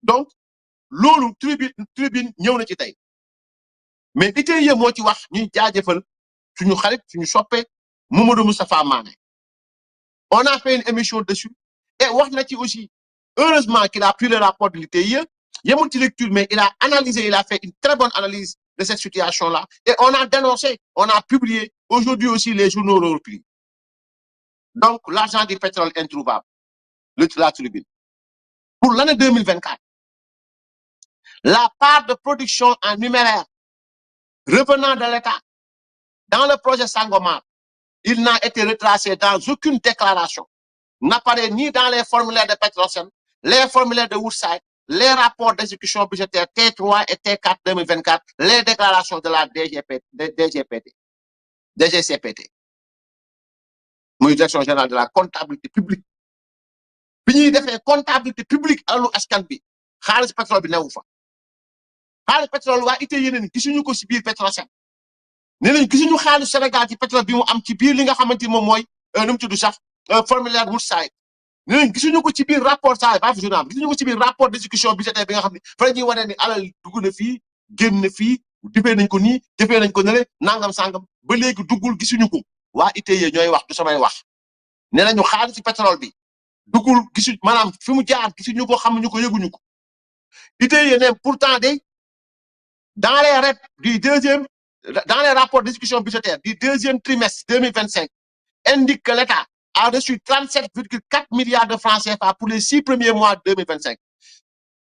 donc loolu tribune ñëw na ci tey mais ITIE moo ci wax ñuy jaajëfal suñu xarit suñu soppe Mamadou Moustapha Mané on a fait une émission dessus et wax na ci aussi heureusement qu'il a pris le rapport de l'ITIE yemul ci lecture mais il a analysé il a fait une très bonne analyse de cette situation-là et on a dénoncé on a publié aujourd'hui aussi les journaux l'ont repris donc l'argent du pétrole introuvable la tribune pour l'année 2024 la part de production en numéraire revenant de l'État dans le projet Sangomar, il n'a été retracé dans aucune déclaration, n'apparaît ni dans les formulaires de Petrosen, les formulaires de Woodside, les rapports d'exécution budgétaire T3 et T4 2024, les déclarations de la DGCPT, Direction générale de la comptabilité publique. Bi ñuy defee comptabilité publique alalu askan bi xaalis pétrole bi newu fa xaalis pétrole waa ITIE yeneen gisuñu ko si biir Petrosen nee nañ gisuñu xaalis Sénégal ci pétrole bi mu am ci biir li nga xamante ni moom mooy nu mu tudd sax formulaire Woodside nee nañ gisuñu ko ci biir rapport saa ba journal bi gisuñu ko ci biir rapport d'exécution budgétaire bi nga xam ne fa la ñuy wane ni alal dugg na fii génn na fii defee nañ ko nii defee nañ ko nele nangam sangam ba léegi duggul gisuñu ko waa ITIE ñooy wax du samay wax nee nañu xaalis ci pétrole bi dugul gisu maanaam fi mu jaar gisuñu ko xamuñu ko yëguñu ko ITIE ne pourtant de dans les REP du dans les rapports de discussion budgétaire du deuxième trimestre 2025 indique que l'État a reçu 37,4 milliards de francs CFA pour les 6 premiers mois de 2025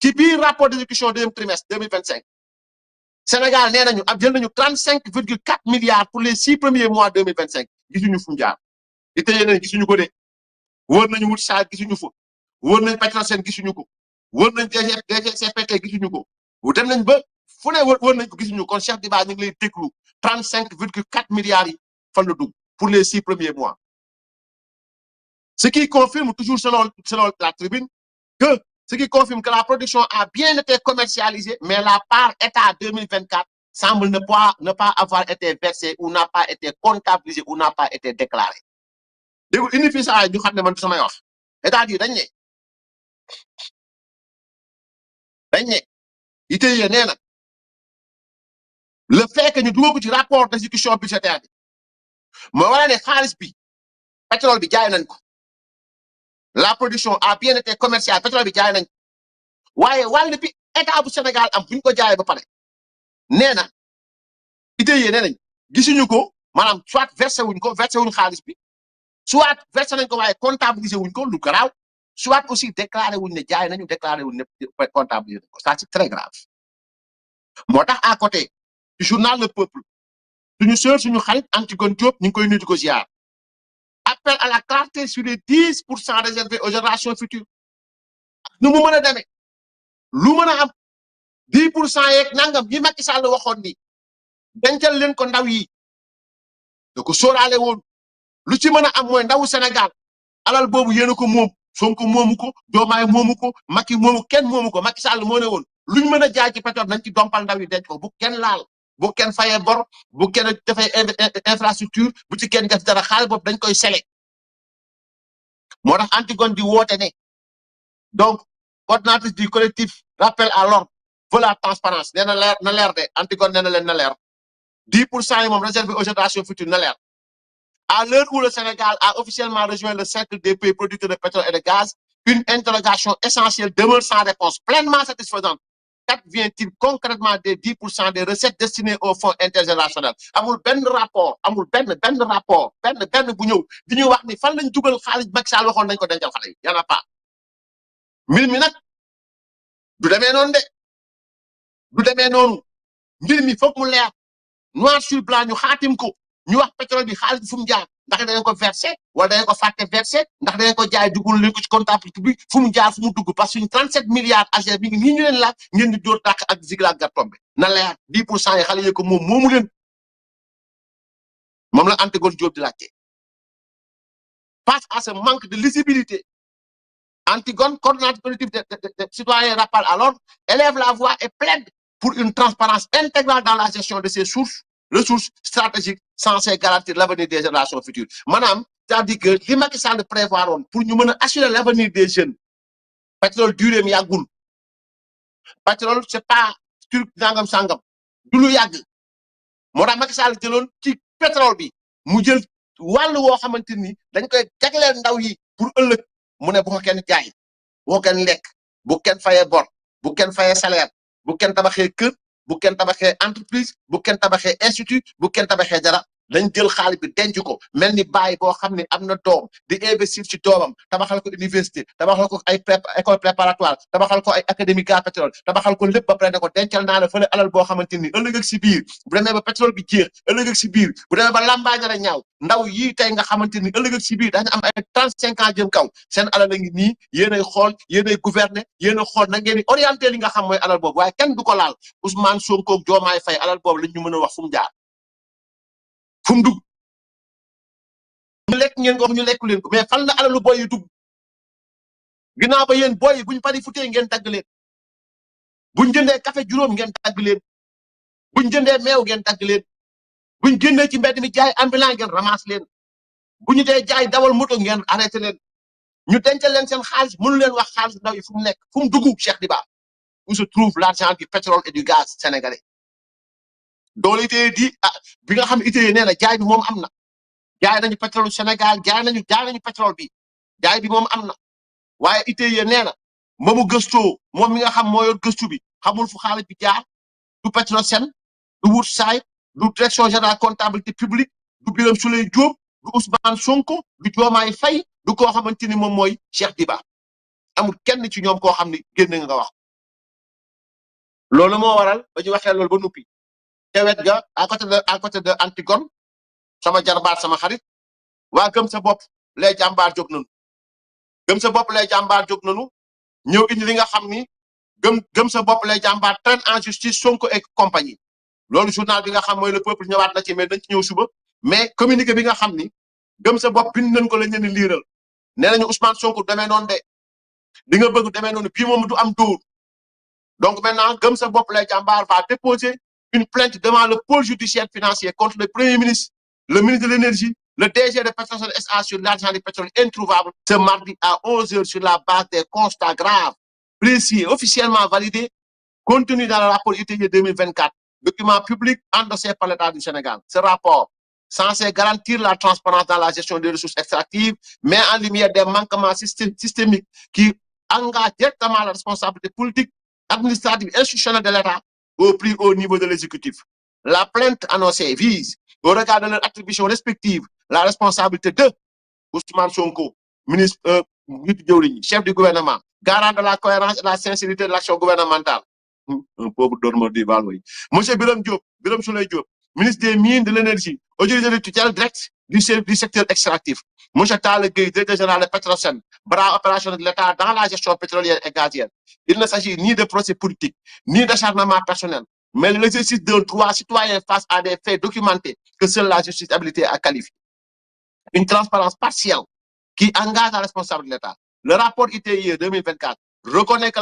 ci biir rapport de discussion deuxième trimestre 2025 Sénégal nee nañu ab jël nañu 35,4 milliards pour les 6 premiers mois 2025 gisuñu fu mu jaar ITIE ne gisuñu ko de wër nañu Woodside gisuñu fa wër nañ Petrosen gisuñu ko wër nañ DGCPT gisuñu ko dem nañ ba fu ne wër nañ ko gisuñu kon Cheikh Diba ñu ngi lay déglu 35,4 milliards yi fan la dugg pour les 6 premiers mois ce qui confirme toujours selon la tribune que ce qui confirme que la production a bien été commercialisée mais la part État 2024 semble ne pas avoir été versée ou n'a pas été comptabilisée ou n'a pas été déclarée dégul indi fii saa ñu xam ne man du samay wax c'est-à-dire dañ ne ITIE nee na le fait que ñu dugal ko ci rapport d'exécution budgétaire bi moo wara ne xaalis bi pétrole bi jaay nañ ko la production a bien été commerciale pétrole bi jaay nañ ko waaye wàll bi état bu Sénégal am bu ñu ko jaayee ba pare nee na ITIE nee nañ gisuñu ko maanaam soit versé wuñ xaalis bi soit versé nañ ko waaye comptabilisé wuñ ko lu garaaw soit aussi déclaré wuñ ne jaay nañu déclaré wuñ ne comptabilisé ko ça c'est très grave moo tax à côté du journal Le Peuple suñu sœur suñu xarit Antigone Diop ñu ngi koy nuyu di ko ziar appel à la clarté sur les 10% réservés aux générations futures nu mu mën a demee lu mën a am 10% yeeg nangam yi Macky Sall waxoon ni dencal leen ko ndaw yi da ko sóoraale woon lu ci mën a am mooy ndawu Sénégal alal boobu yéen a ko moom Sonko moomu ko Diomaye moomu ko Macky moomu kenn moomu ko Macky Sall moo ne woon luñ mën a jaay ci pétrole nañ ci dompal ndaw yi denc ko bu kenn laal bu kenn fayee bor bu kenn defee infrastructure bu ci kenn def dara xaalis boobu dañ koy sele moo tax Antigone di woote ne donc coordinatrice du collectif rappel à l'ordre pour la transparence nee na leer de Antigone nee na leen na leer 10% yi moom réservé aux générations futures na leer à l'heure où le Sénégal a officiellement rejoint le cercle des pays producteurs de pétrole et de gaz une interrogation essentielle demeure sans réponse pleinement satisfaisante. Qu'advient-il concrètement des 10% des recettes destinées au fonds intergénérationnel amul benn rapport amul benn rapport benn bu ñëw di ñu wax ni fan lañ dugal xaalis Macky Sall waxoon nañ ko dencal xale yi y en a pas mbir mi nag du demee noonu de du demee noonu mbir mi foog mu leer noir sur blanc ñu xaatim ko ñu wax pétrole bi xaalis bi fu mu jaar ndax dañ ko versé wala dañ ko fàtte versé ndax dañ ko jaay dugul leen ko ci comptabilité bi fu mu jaar fu mu dugg parce que suñu 37 milliards AGER bi nii ñu leen laaj ngeen di dóor tàq ak zigla gar tombe na leer 10% yi xale yi ko moom moomu leen moom la Antigone Diop di laajte face à ce manque de lisibilité Antigone coordonnateur collectif de citoyens rappel à l'ordre élève la voix et plaide pour une transparence intégrale dans la gestion de ces ressources stratégiques censées garantir l'avenir des générations futures maanaam c'est-à-dire que li Macky Sall prévoir woon pour ñu mën a assurer l'avenir des jeunes pétrole durée mi yàggul pétrole c'est pas tur nangam sangam du lu yàgg moo tax Macky Sall jëloon ci pétrole bi mu jël wàll woo xamante ni dañ koy jagleel ndaw yi pour ëllëg mu ne bu ko kenn jaay bu ko kenn lekk bu kenn fayee bor bu kenn fayee salaire bu kenn tabaxee kër bu kenn tabaxee entreprise bu kenn tabaxee institut bu kenn tabaxee dara dañ jël xaalis bi denc ko mel ni bàyyi boo xam ne am na doom di investir ci doomam tabaxal ko université tabaxal ko ay école préparatoire tabaxal ko ay académie gaz pétrole tabaxal ko lépp ba pare ne ko dencal naa la fële alal boo xamante ni ëllëg ak si biir bu demee ba pétrole bi jeex ëllëg ak si biir bu demee ba lambaa nar a ñaaw ndaw yii tey nga xamante ni ëllëg ak si biir dañu am ay 35 ans jëm kaw seen alal a ngi nii yéenay xool yéenay gouverner yéenay xool na ngeen di orienté li nga xam mooy alal boobu waaye kenn du ko laal Ousmane Sonko ak Diomaye Faye alal boobu lañ ñu mën a wax fu mu jaar fu mu dugg ñu lekk ngeen ko wax ñu lekk leen ko mais fan la alalu boy yi dugg ginnaaw ba yéen boy yi buñ pari futee ngeen dagg leen buñ jëndee café juróom ngeen dagg leen buñ jëndee meew ngeen dagg leen buñ génnee ci mbedd mi jaay ambulant ngeen ramasse leen bu ñu dee jaay dawal moto ngeen arrêté leen ñu dencal leen seen xaalis mënu leen wax xaalis ndaw yi fu mu nekk fu mu dugg Cheikh Diba où se trouve l'argent du pétrole et du gaz sénégalais doole itee di bi nga xam ne itee nee na jaay bi moom am na jaay nañu pétrole Sénégal jaay nañu pétrole bi jaay bi moom am na waaye itee nee na ma mu gëstoo moom mi nga xam moo yor gëstu bi xamul fu xaalis bi jaar du Petrosen du Woodside du direction générale comptabilité publique du Birame Souleye Diop du Ousmane Sonko du Diomaye Faye du koo xamante ni moom mooy Cheikh Diba amul kenn ci ñoom koo xam ni génn nga wax loolu moo waral ba ñu waxee loolu ba noppi te wet ga à côté de Antigone sama jarbaat sama xarit waa gëm sa bopp les jàmbaar jóg nañu gëm sa bopp les jàmbaar jóg nañu ñëw indi li nga xam ni gëm sa bopp les jàmbaar traîne en justice Sonko et compagnie loolu journal bi nga xam mooy le peuple ñëwaat na ci mais dañ ci ñëw suba mais communiqué bi nga xam ni gëm sa bopp bind nañ ko lañ leen di liiral nee nañu Ousmane Sonko demee noonu de di nga bëgg demee noonu bii moom du am dóor donc maintenant gëm sa bopp les jàmbaar va déposer une plainte devant le pôle judiciaire financier contre le premier ministre le ministre de l'énergie le DG de Petrosen SA sur l'argent du pétrole introuvable ce mardi à 11h sur la base des constats graves précis et officiellement validés contenus dans le rapport ITIE 2024 document public endossé par l'État du Sénégal. Ce rapport, censé garantir la transparence dans la gestion des ressources extractives, met en lumière des manquements systémiques qui engagent directement la responsabilité politique, administrative et institutionnelle de l'État au plus haut niveau de l'exécutif. La plainte annoncée vise, au regard de leurs attributions respectives, la responsabilité de Ousmane Sonko, ministre, chef du gouvernement, garant de la cohérence et de la sincérité de l'action gouvernementale. Un pauvre dormeur du Val, oui. Monsieur Birame Souleye Diop, ministre des Mines, de l'Énergie, autorité de tutelle directe du secteur extractif. Monsieur Talla Gueye, directeur général de Petrosen, bras opérationnel de l'État dans la gestion pétrolière et gazière. Il ne s'agit ni de procès politique, ni d'acharnement personnel, mais l'exercice d'un droit citoyen face à des faits documentés que seule la justice habilitée à qualifier. Une transparence partielle qui engage la responsable de l'État. Le rapport ITIE 2024 reconnaît que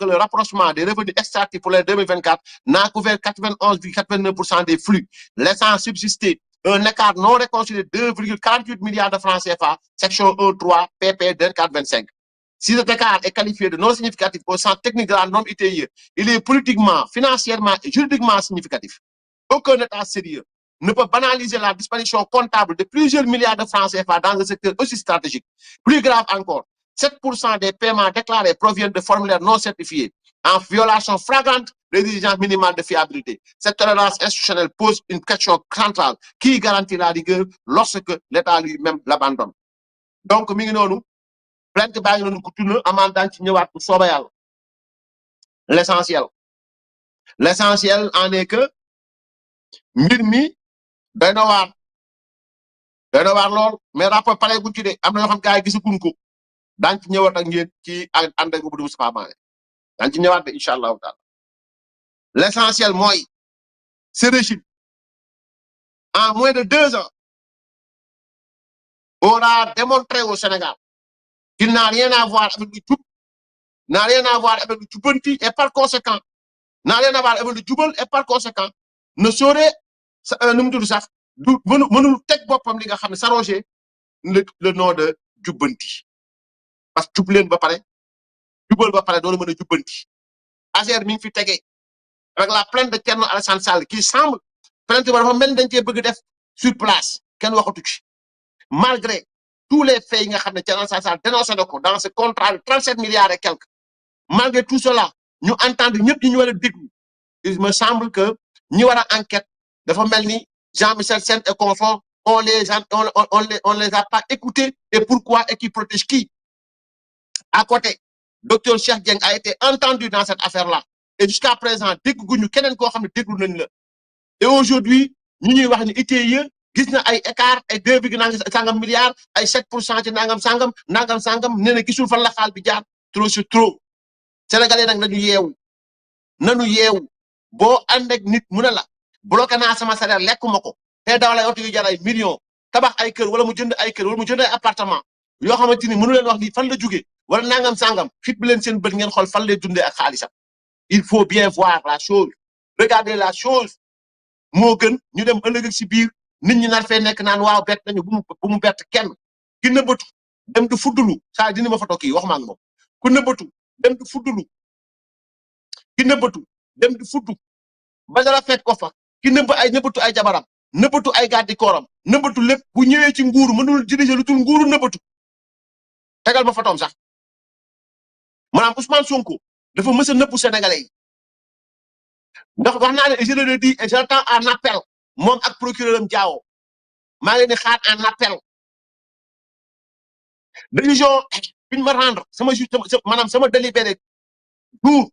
le rapprochement des revenus extractifs pour les 2024 n'a couvert 91,89% des flux, laissant subsister un écart non réconcilié de 2,48 milliards de francs CFA, section 1.3 PP 2425. Si cet écart est qualifié de non significatif au sens technique de la norme ITIE, il est politiquement, financièrement et juridiquement significatif. Aucun État sérieux ne peut banaliser la disparition comptable de plusieurs milliards de francs CFA dans un secteur aussi stratégique. Plus grave encore, 7% des paiements déclarés proviennent de formulaires non certifiés, en violation flagrante des exigences minimales de fiabilité. Cette tolérance institutionnelle pose une question centrale qui garantit la rigueur lorsque l'État lui-même l'abandonne. Donc, mi ngi noonu plainte baa ngi noonu ku tuna amaan daan ci ñëwaat bu sooba yàlla l'essentiel en est que mbir mi doy na waar lool mais rapport pare guñ ci de am na yoo xam gars yi gisaguñ ko daan ci ñëwaat ak ngeen ci ànd ak bu Moustapha Mané daan ci ñëwaat de incha allahu taala l'essentiel mooy ce régime en moins de 2 ans aura démontré au Sénégal qu'il n'a rien à voir avec le jub, n'a rien à voir avec le jubbanti et par conséquent n'a rien à voir avec le jubal et par conséquent ne saurait nu mu tudd sax du mënul teg boppam li nga xam ne s'arroger le nom de jubbanti parce que jub leen ba pare jubal ba pare doolu mën a jubbanti Azer mi ngi fi tegee avec la plainte de Thierno Alassane Sall qui semble plainte ba dafa mel ni dañ cee bëgg def sur place kenn waxatu ci malgré tous les faits yi nga xam ne Thierno Alassane Sall dénoncé na ko dans ce contrat de 37 milliards et quelques malgré tout cela ñu entendre ñëpp ñu war a déglu il me semble que ñi war a enquête dafa mel ni Jean-Michel Sène et consorts on les a pas écoutés et pourquoi et qui protège qui à côté docteur Cheikh Dieng a été entendu dans cette affaire-là et jusqu'à présent dégguñu keneen koo xam ne déglu nañ la et aujourd'hui ñu ñuy wax ni ITIE gis na ay écart ay 2,5 milliards ay 7% ci nangam sangam nee na gisul fan la xaal bi jaar trop c'est trop sénégalais nag nañu yeewu boo ànd ak nit mu ne la bloqué naa sama salaire lekkuma ko te daw lay oto yu jar ay millions tabax ay kër wala mu jënd ay kër wala mu jënd ay appartement yoo xamante ni mënu leen wax lii fan la jógee wala nangam sangam xit bi leen seen bët ngeen xool fan lay dundee ak xaalisam il faut bien voir la chose regarder la chose moo gën ñu dem ëllëg si biir nit ñi nar fee nekk naan waaw bett nañu bu mu bett kenn ki nëbbatu dem du fuddulu saa dina ma photo kii wax maa ngi moom ku nëbbatu dem du fuddulu ki nëbbatu dem du fuddu ba dara fekk ko fa ki nëbbatu ay jabaram nëbbatu ay gàddi kooram nëbbatu lépp bu ñëwee ci nguuru mënul diriger lu tul nguuru nëbbatu tegal ma photom sax maanaam Ousmane Sonko dafa mës a nëbbu sénégalais yi ndax wax naa ne je le dis et j'attends un appel moom ak procureur am Diao maa ngi leen di xaar un appel décision bi ñu ma rendre sama juge maanaam sama délibéré jour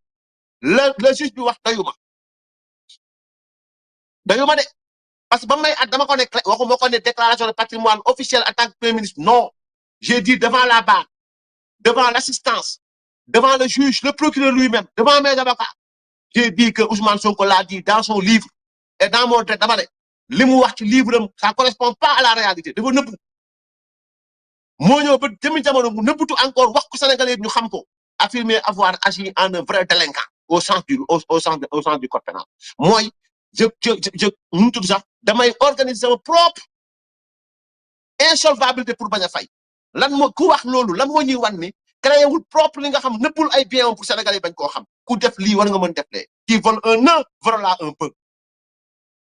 le juge bi wax dayuma de parce que ba may at dama ko ne waxuma ko ne déclaration de patrimoine officielle en tant que premier ministre non j'ai dit devant la barre devant l'assistance devant le juge le procureur lui-même devant mes avocats j'ai dit que Ousmane Sonko l'a dit dans son livre et dans mon tête dama ne li mu wax ci livre am ça correspond pas à la réalité dafa nëbbu moo ñëw ba jëmi jamono mu nëbbutu encore wax ko Sénégalais ñu xam ko affirmer avoir agi en un vrai délinquant au sens du code pénal mooy je nu mu tudd sax damay organiser sama propre insolvabilité pour bañ a fay lan moo ku wax loolu lan moo ñuy wan ni créé wul propre li nga xam nëbbul ay bien pour Sénégalais bañ koo xam ku def lii war nga mën def lee qui vole un œuf volera un peu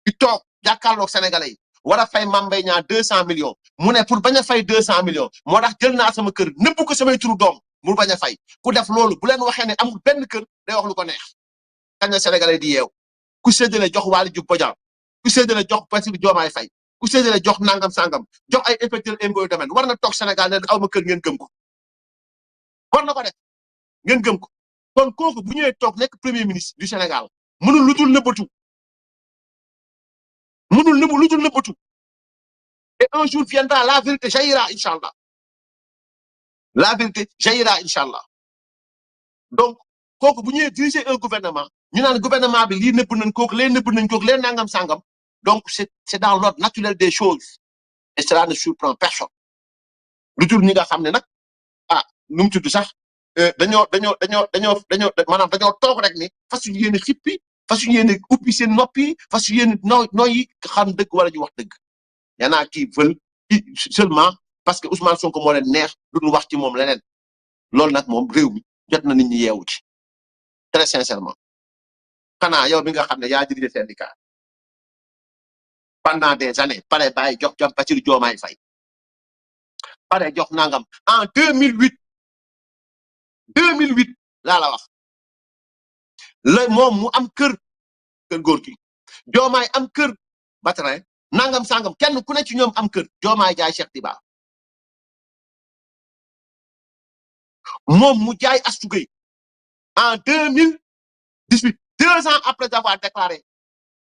di toog jàkkaarloog Sénégalais yi war a fay Mame Mbaye Niang 200 millions mu ne pour bañ a fay 200 millions moo tax jël naa sama kër nëbbu ko samay turu doom mu bañ a fay ku def loolu bu leen waxee ne amul benn kër day wax lu ko neex kañ la Sénégalais di yeew ku séddale jox Waly Diouf Bodiang ku séddale jox Bassirou Diomaye Faye ku séddale jox nangam sangam jox ay inspecteur impôt domaine war na toog Sénégal ne aw ma kër ngeen gëm ko war na ko def ngeen gëm ko kon kooku bu ñëwee toog nekk premier ministre du Sénégal mënul lu dul nëbbatu et un jour viendra la vérité jaillira inchallah la vérité jaillira inchallah donc kooku bu ñëwee diriger un gouvernement ñu naan gouvernement bi lii nëbb nañ kooku lee nëbb nañ kooku lee nangam sangam donc c'est dans l'ordre naturel des choses et cela ne surprend personne lu dul ñi nga xam ne nag nu mu tudd sax dañoo maanaam dañoo toog rek ni fas yu yéene xippi fas yu yéene ubbi seen noppi fas yu yéene nooyi xam dëgg wala ñu wax dëgg y en a qui veulent seulement parce que Ousmane Sonko moo leen neex duñu wax ci moom leneen loolu nag moom réew mi jot na nit ñi yeewu ci très sincèrement xanaa yow bi nga xam ne yaa dirigé syndicat pendant des années pare bàyyi jox Bassirou Diomaye Faye pare jox nangam en 2008 laa la wax la moom mu am kër góor gi Diomaye am kër Batrin nangam sangam kenn ku ne ci ñoom am kër Diomaye jaay Cheikh Diba moom mu jaay Astou Gueye en 2018 2 ans après avoir déclaré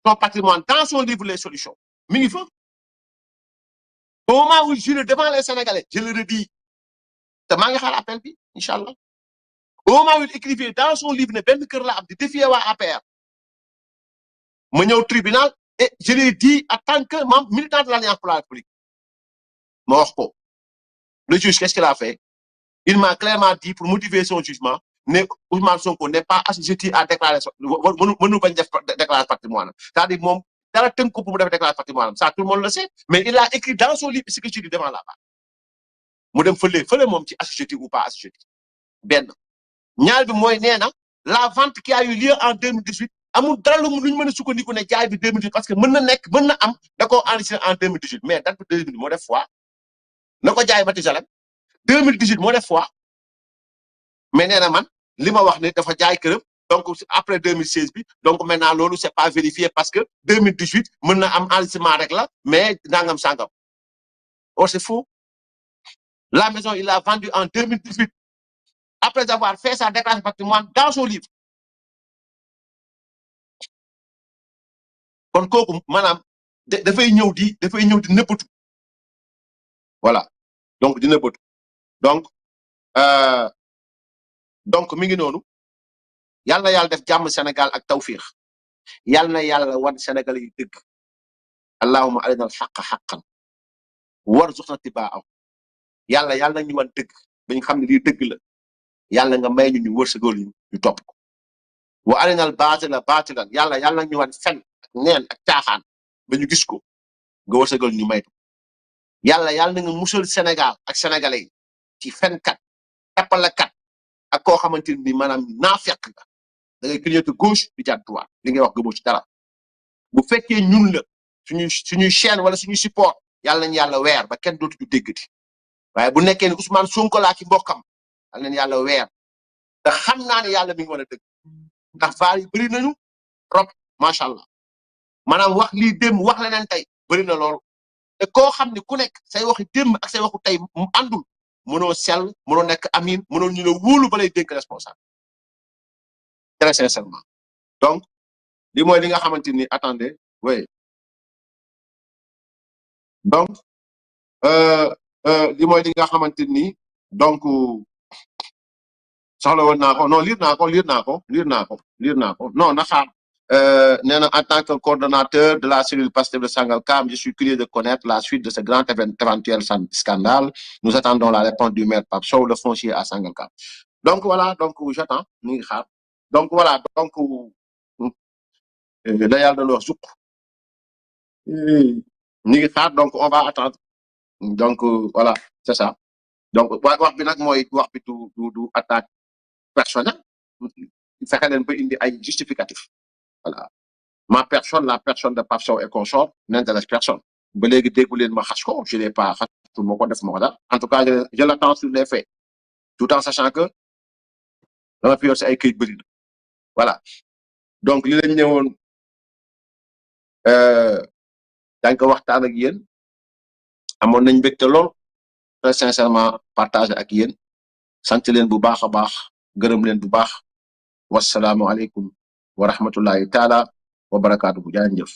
son patrimoine dans son livre Les Solutions mi ngi fa au moment où il jure devant les Sénégalais je le redis te maa ngi xaar appel bi inchallah au moment où il écrivait dans son livre ne benn kër la am di défier waa APR ma ñëw tribunal et je l'ai dit en tant que membre militant de l'Alliance pour la République ma wax ko le juge qu'est-ce qu'il a fait il m'a clairement dit pour motiver son jugement ne Ousmane Sonko n'est pas assujetti à déclarer mënu bañ def déclaration patrimoine c'est-à-dire moom dara tënk ko pour mu def déclaration patrimoine ça tout le monde le sait mais il a écrit dans son livre ce que je dis devant là-bas mu dem fële moom ci assujetti ou pas assujetti benn ñaar bi mooy nee na la vente qui a eu lieu en 2018 amul dara lu ñu mën a sukkandiku ne jaay bi 2018 parce que mën na am da koo enregistré en 2018 mais date bi 2018 moo def foi na ko jaay Mathusalem 2018 moo def foi mais nee na man li ma wax ne dafa jaay këram donc après 2016 bi donc maintenant loolu c'est pas vérifié parce que 2018 mën na am enregistrement rek la mais nangam sangam oh c'est faux la maison il a vendu en 2018 après avoir fait sa déclaration de patrimoine dans son livre kon kooku maanaam dafay ñëw di nëbbatu voilà donc di nëbbatu donc mi ngi noonu yàlla na yàlla def jàmm Sénégal ak tawfiix yàlla na yàlla wan Sénégal yi dëgg allahumma arina al xaqa xaqan warzuqna tibaahu yàlla na ñu wan dëgg ba ñu xam ne lii dëgg la yàlla nga may ñu wërsëgal ñu topp ko wa arina al baatila baatilan yàlla na ñu wan fen ak neen ak caaxaan ba ñu gis ko nga wërsëgal ñu maytu yàlla na nga musal Sénégal ak sénégalais yi ci fenkat tappalakat ak koo xamante ni maanaam naafeq nga da ngay clignoter gauche di jàdd droite li ngay wax gëmoo ci dara bu fekkee ñun la suñuy chaîne wala suñuy support yàlla nañ yàlla weer ba kenn dootu ñu déggati waaye bu nekkee ni Ousmane Sonko laa ci mbokkam yàlla nañ yàlla weer te xam naa ne yàlla mi ngi wan a dëgg ndax vaar yi bëri nañu trop macha allah maanaam wax lii démb wax leneen tey bëri na lool te koo xam ne ku nekk say waxi démb ak say waxu tey mu àndul mënoo sell mënoo nekk amin mënoo ñu la wóolu ba lay dénk responsable très sincèrement donc li mooy li nga xamante ni attendez oui donc li mooy li nga xamante ni donc soxla woon naa ko non lire naa ko non na xaar nee na en tant que coordonnateur de la cellule Pastef de Sangalkam je suis curieux de connaître la suite de ce grand éventuel scandale nous attendons la réponse du maire Pape Sow le foncier à Sangalkam donc voilà donc j'attends ñu ngi xaar donc voilà donc la yàlla doon wax suq ñu ngi xaar donc on va attendre donc voilà c'est ça donc wax bi nag mooy wax bi du attaque personnelle fexe leen ba indi ay justificatif voilà ma personne la personne de Pape Sow et consort n'intéresse personne ba léegi déggu leen ma xas ko je l'ai pas xas moo ko def moo ko dara en tout cas je l'attends sur les faits tout en sachant que dama fi yor si ay këyit bëri na voilà donc li lañ ñëwoon dañ ko waxtaan ak yéen amoon nañ mbégte lool très sincèrement partagé ak yéen sant leen bu baax a baax gërëm leen bu baax wasalaamu aleykum wa rahmatullahi taala wa barakaatuhu jaa ngeen jëf